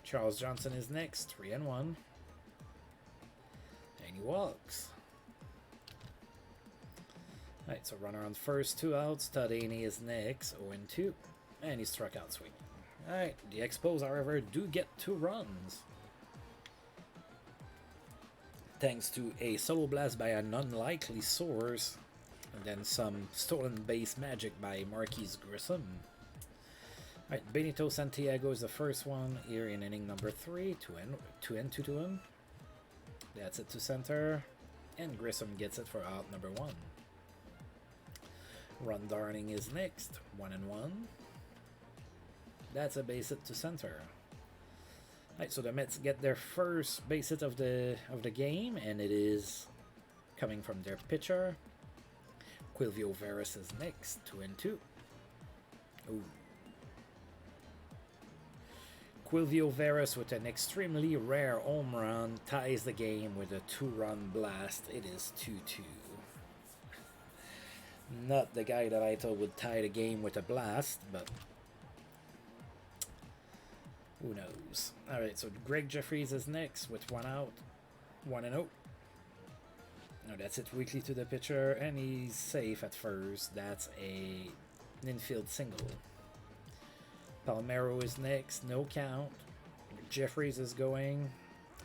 Charles Johnson is next, 3-1. And he walks. Alright, so runner on first, 2 outs. Todd Haney is next, 0-2. And he struck out swinging. Alright, the Expos, however, do get 2 runs. Thanks to a solo blast by an unlikely source. And then some stolen base magic by Marquise Grissom. Alright, Benito Santiago is the first one here in inning number 3. 2-2 to him. That's it to center. And Grissom gets it for out number 1. Ron Darling is next. 1-1. That's a base hit to center. Alright, so the Mets get their first base hit of the game, and it is coming from their pitcher. Quilvio Veras is next. 2-2. Ooh. Quilvio Veras with an extremely rare home run ties the game with a 2-run blast. It is 2-2. Not the guy that I thought would tie the game with a blast, but who knows. Alright, so Greg Jeffries is next with 1 out. 1-0. No, that's it weakly to the pitcher, and he's safe at first. That's an infield single. Pamero is next, no count. Jeffries is going,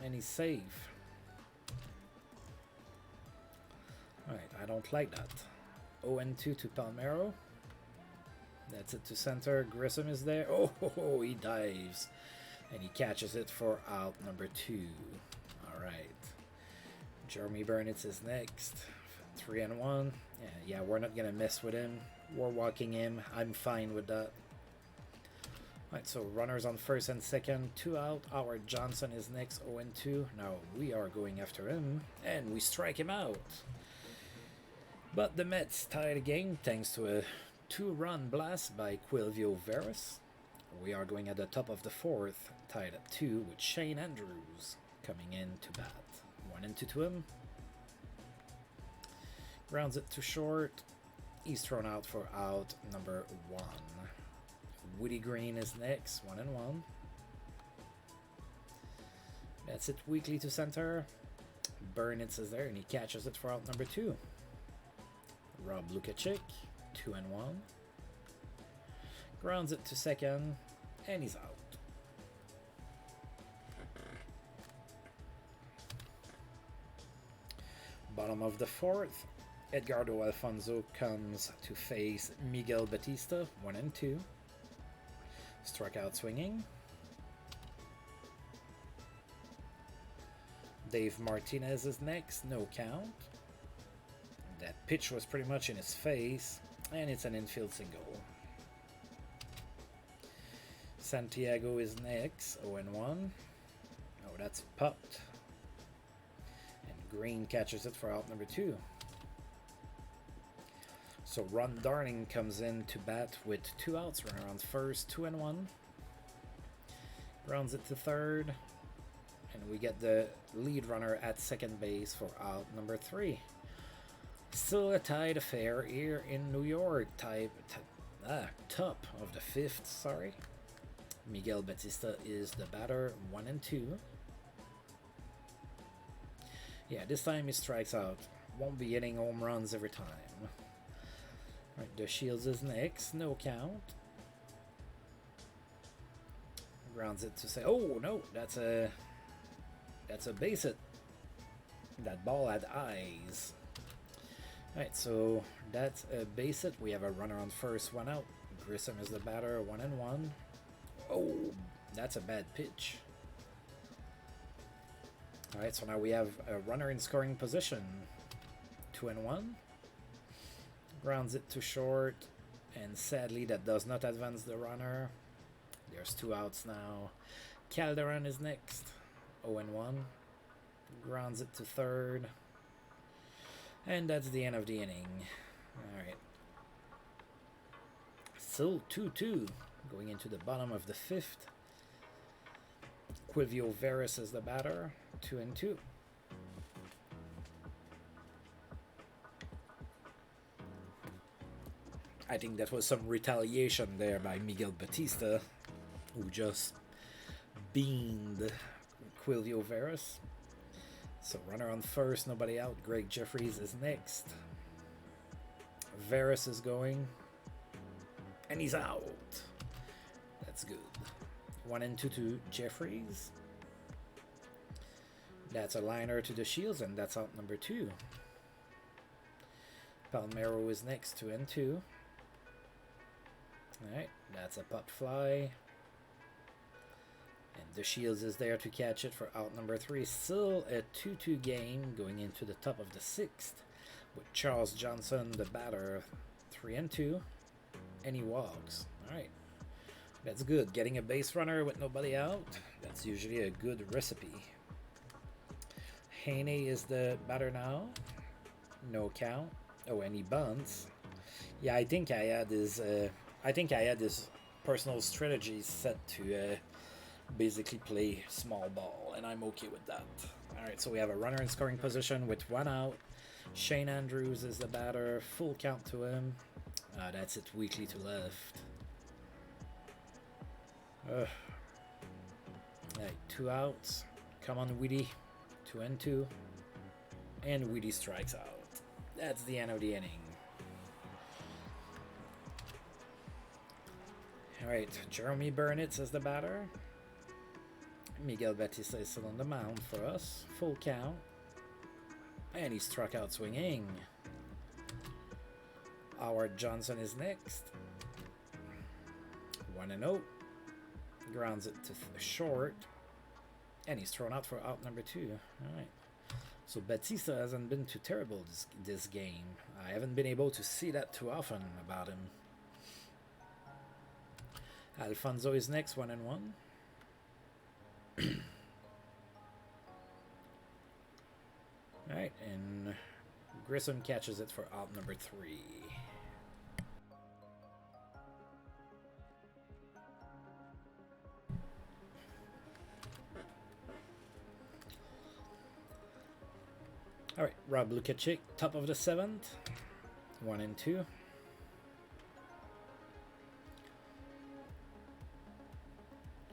and he's safe. Alright, I don't like that. 0-2 to Pamero. That's it to center. Grissom is there. Oh, he dives. And he catches it for out number 2. Alright. Jeremy Burnitz is next. 3-1. Yeah, we're not going to mess with him. We're walking him. I'm fine with that. Alright, so runners on first and second, 2 out. Howard Johnson is next, 0-2. Now we are going after him, and we strike him out. But the Mets tie the game thanks to a 2-run blast by Quilvio Veras. We are going at the top of the 4th, tied at 2 with Shane Andrews coming in to bat. 1-2 to him. Grounds it to short. He's thrown out for out number 1. Woody Green is next, 1-1. That's it weakly to center. Burnitz is there, and he catches it for out number 2. Rob Lukacic, 2-1. Grounds it to second, and he's out. Bottom of the 4th, Edgardo Alfonso comes to face Miguel Batista, 1-2. Strikeout swinging. Dave Martinez is next, no count. That pitch was pretty much in his face, and it's an infield single. Santiago is next, 0-1. Oh, that's popped. And Green catches it for out number 2. So Ron Darling comes in to bat with 2 outs, runner on first, 2-1. Grounds it to third, and we get the lead runner at second base for out number 3. Still a tied affair here in New York. Top of the 5th, sorry. Miguel Batista is the batter, 1-2. Yeah, this time he strikes out. Won't be hitting home runs every time. Right, the Shields is next, no count. Grounds it to say, oh no, that's a base hit. That ball had eyes. Right, so that's a base hit. We have a runner on first, 1 out. Grissom is the batter, 1-1. Oh, that's a bad pitch. Alright, so now we have a runner in scoring position, 2-1. Grounds it to short, and sadly that does not advance the runner. There's 2 outs now. Calderon is next, 0-1. Grounds it to third. And that's the end of the inning. Alright. Still 2-2. Going into the bottom of the 5th. Quilvio Veras is the batter. 2-2. I think that was some retaliation there by Miguel Batista, who just beamed Quilvio Veras. So runner on first, nobody out. Greg Jeffries is next. Veras is going. And he's out. That's good. 1-2 to Jeffries. That's a liner to the Shields, and that's out number 2. Pamero is next, 2-2. Alright, that's a pop fly. And the Shields is there to catch it for out number 3. Still a 2-2 game going into the top of the 6th. With Charles Johnson, the batter, 3-2. And he walks. Alright. That's good. Getting a base runner with nobody out, that's usually a good recipe. Haney is the batter now. No count. Oh, and he bunts. Yeah, I think I had his personal strategy set to basically play small ball, and I'm okay with that. Alright, so we have a runner in scoring position with 1 out. Shane Andrews is the batter. Full count to him. That's it, weakly to left. Right, 2 outs. Come on, Weedy. 2-2. And Weedy strikes out. That's the end of the inning. Alright, Jeremy Burnitz is the batter. Miguel Batista is still on the mound for us. Full count. And he struck out swinging. Howard Johnson is next. 1-0. Grounds it to short. And he's thrown out for out number 2. Alright. So Batista hasn't been too terrible this game. I haven't been able to see that too often about him. Alfonso is next, 1-1. Alright, and Grissom catches it for out number 3. Alright, Rob Lukacic, top of the 7th. 1-2.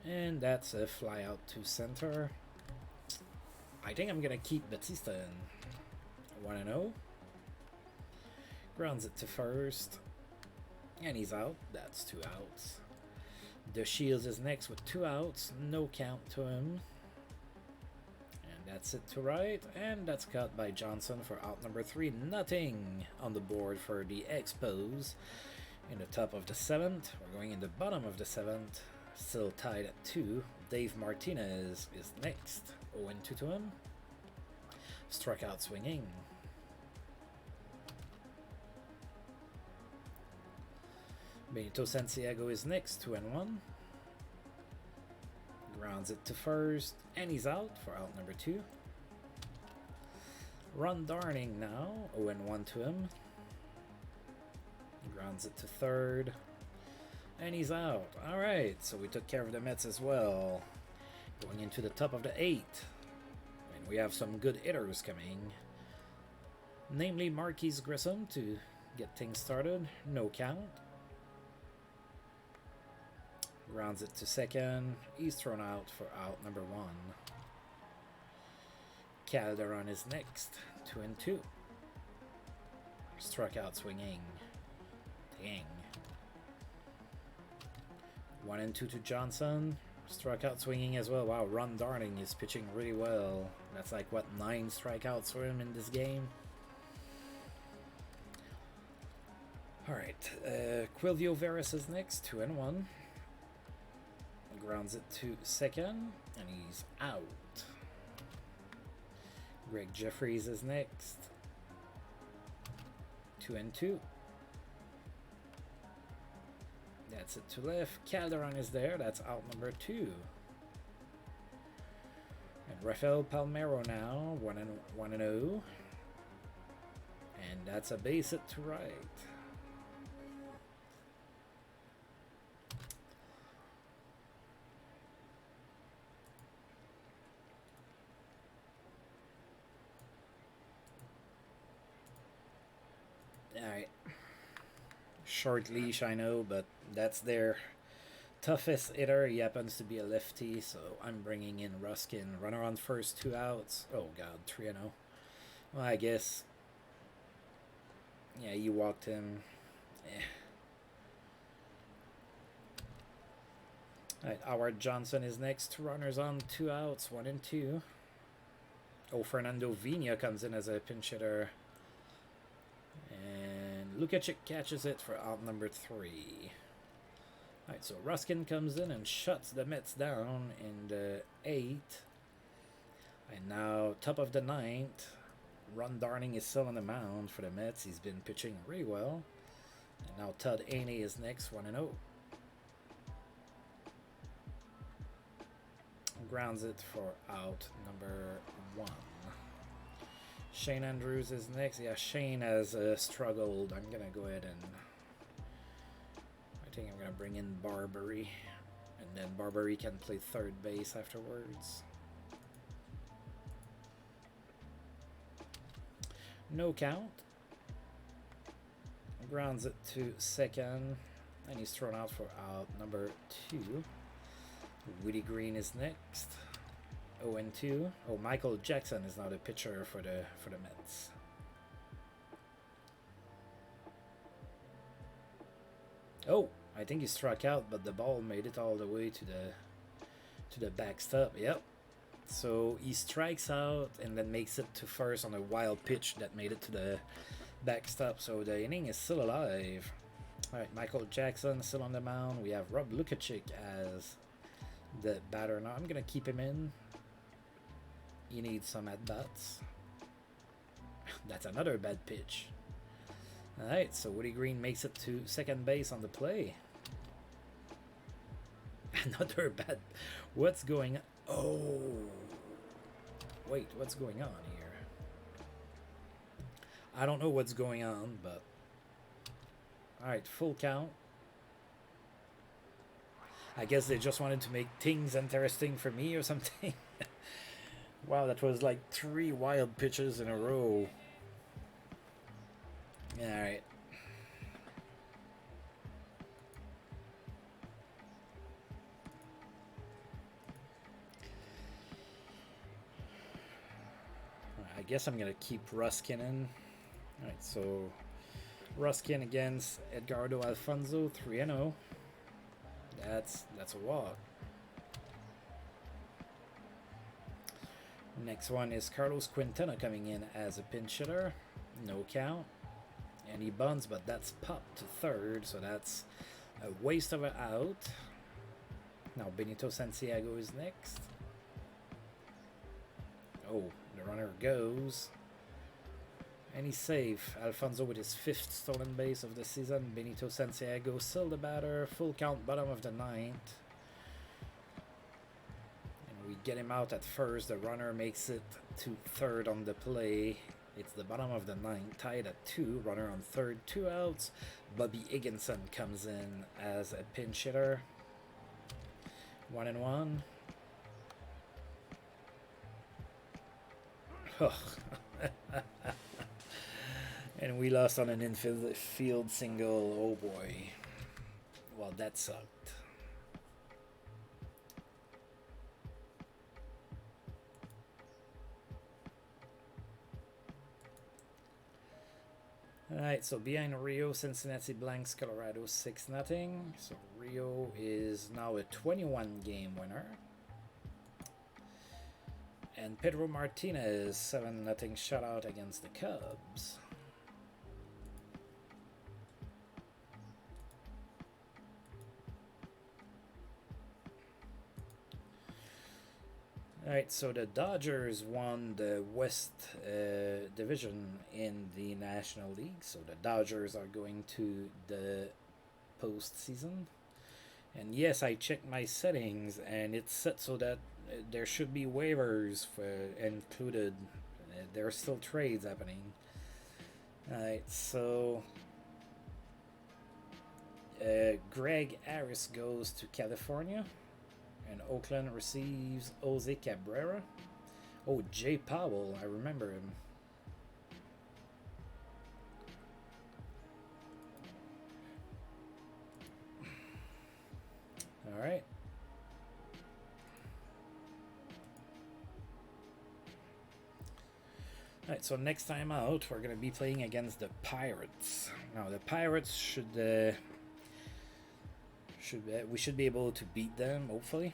And that's a fly out to center. I think I'm going to keep Batista in. 1-0. Grounds it to first. And he's out. That's 2 outs. The Shields is next with 2 outs. No count to him. And That's it to right, and that's cut by Johnson for out number 3. Nothing on the board for the Expos. In the top of the 7th, we're going in the bottom of the 7th, still tied at 2. Dave Martinez is next, 0-2 to him. Struck out swinging. Benito Santiago is next, 2-1. Grounds it to first, and he's out for out number 2. Ron Darning now, 0-1 to him. Grounds it to third, and he's out. Alright, so we took care of the Mets as well. Going into the top of the 8th, and we have some good hitters coming. Namely Marquise Grissom to get things started. No count. Grounds it to second. He's thrown out for out number 1. Calderon is next, 2-2. Struck out swinging. Dang. 1-2 to Johnson. Struck out swinging as well. Wow, Ron Darning is pitching really well. That's like, what, 9 strikeouts for him in this game? Alright, Quilvio Veras is next, 2-1. Grounds it to second, and he's out. Greg Jeffries is next, 2-2. That's it to left. Calderon is there. That's out number 2. And Rafael Pamero now, 1-0. And that's a base hit to right. Alright. Short leash, I know, but that's their toughest hitter. He happens to be a lefty, so I'm bringing in Ruskin. Runner on first, 2 outs. Oh, God, 3-0. Well, I guess... yeah, you walked him. Alright, Howard Johnson is next. 2 runners on, 2 outs, 1-2. Oh, Fernando Vina comes in as a pinch hitter. And Lukacic catches it for out number 3. Alright, so Ruskin comes in and shuts the Mets down in the 8th. And now, top of the 9th, Ron Darning is still on the mound for the Mets. He's been pitching really well. And now Todd Haney is next, 1-0. Grounds it for out number 1. Shane Andrews is next. Yeah, Shane has struggled. I'm going to go ahead and... I think I'm going to bring in Barbary. And then Barbary can play third base afterwards. No count. Grounds it to second. And he's thrown out for out number 2. Woody Green is next. 0-2. Oh, Michael Jackson is now the pitcher for the Mets. Oh, I think he struck out, but the ball made it all the way to the backstop. Yep. So he strikes out and then makes it to first on a wild pitch that made it to the backstop. So the inning is still alive. All right, Michael Jackson still on the mound. We have Rob Lukacic as the batter now. I'm gonna keep him in. He needs some at-bats. That's another bad pitch. Alright, so Woody Green makes it to second base on the play. Another bad... What's going on? Oh! Wait, what's going on here? I don't know what's going on, but... Alright, full count. I guess they just wanted to make things interesting for me or something. Wow, that was like 3 wild pitches in a row. Alright. I guess I'm going to keep Ruskin in. Alright, so Ruskin against Edgardo Alfonso, 3-0. That's a walk. Next one is Carlos Quintana coming in as a pinch hitter. No count. And he bunts, but that's popped to third, so that's a waste of an out. Now Benito Santiago is next. Oh, the runner goes. And he's safe. Alfonso with his 5th stolen base of the season. Benito Santiago still the batter. Full count, bottom of the 9th. And we get him out at first. The runner makes it to third on the play. It's the bottom of the 9th, tied at 2. Runner on third, 2 outs. Bobby Higginson comes in as a pinch hitter. 1-1. Oh. And we lost on an infield single. Oh boy. Well, that sucked. Alright, so behind Rio, Cincinnati blanks Colorado 6-0. So Rio is now a 21-game winner. And Pedro Martinez 7-0 shutout against the Cubs. Alright, so the Dodgers won the West Division in the National League. So the Dodgers are going to the postseason. And yes, I checked my settings, and it's set so that there should be waivers included. There are still trades happening. Alright, so Greg Harris goes to California. And Oakland receives Jose Cabrera. Oh, Jay Powell, I remember him. All right. All right, so next time out, we're going to be playing against the Pirates. Now, the Pirates we should be able to beat them, hopefully.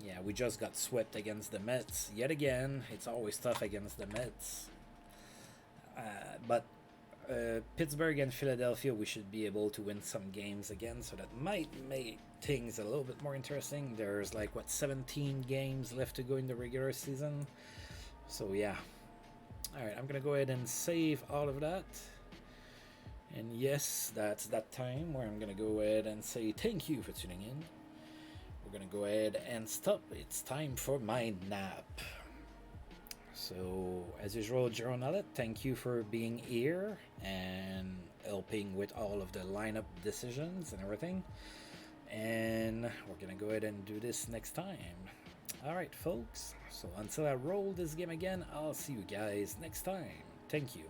Yeah, we just got swept against the Mets yet again. It's always tough against the Mets. But Pittsburgh and Philadelphia, we should be able to win some games again, so that might make things a little bit more interesting. There's 17 games left to go in the regular season. So yeah. Alright, I'm going to go ahead and save all of that. And yes, that's that time where I'm going to go ahead and say thank you for tuning in. We're going to go ahead and stop. It's time for my nap. So, as usual, Jerome Allet, thank you for being here and helping with all of the lineup decisions and everything. And we're going to go ahead and do this next time. Alright, folks. So, until I roll this game again, I'll see you guys next time. Thank you.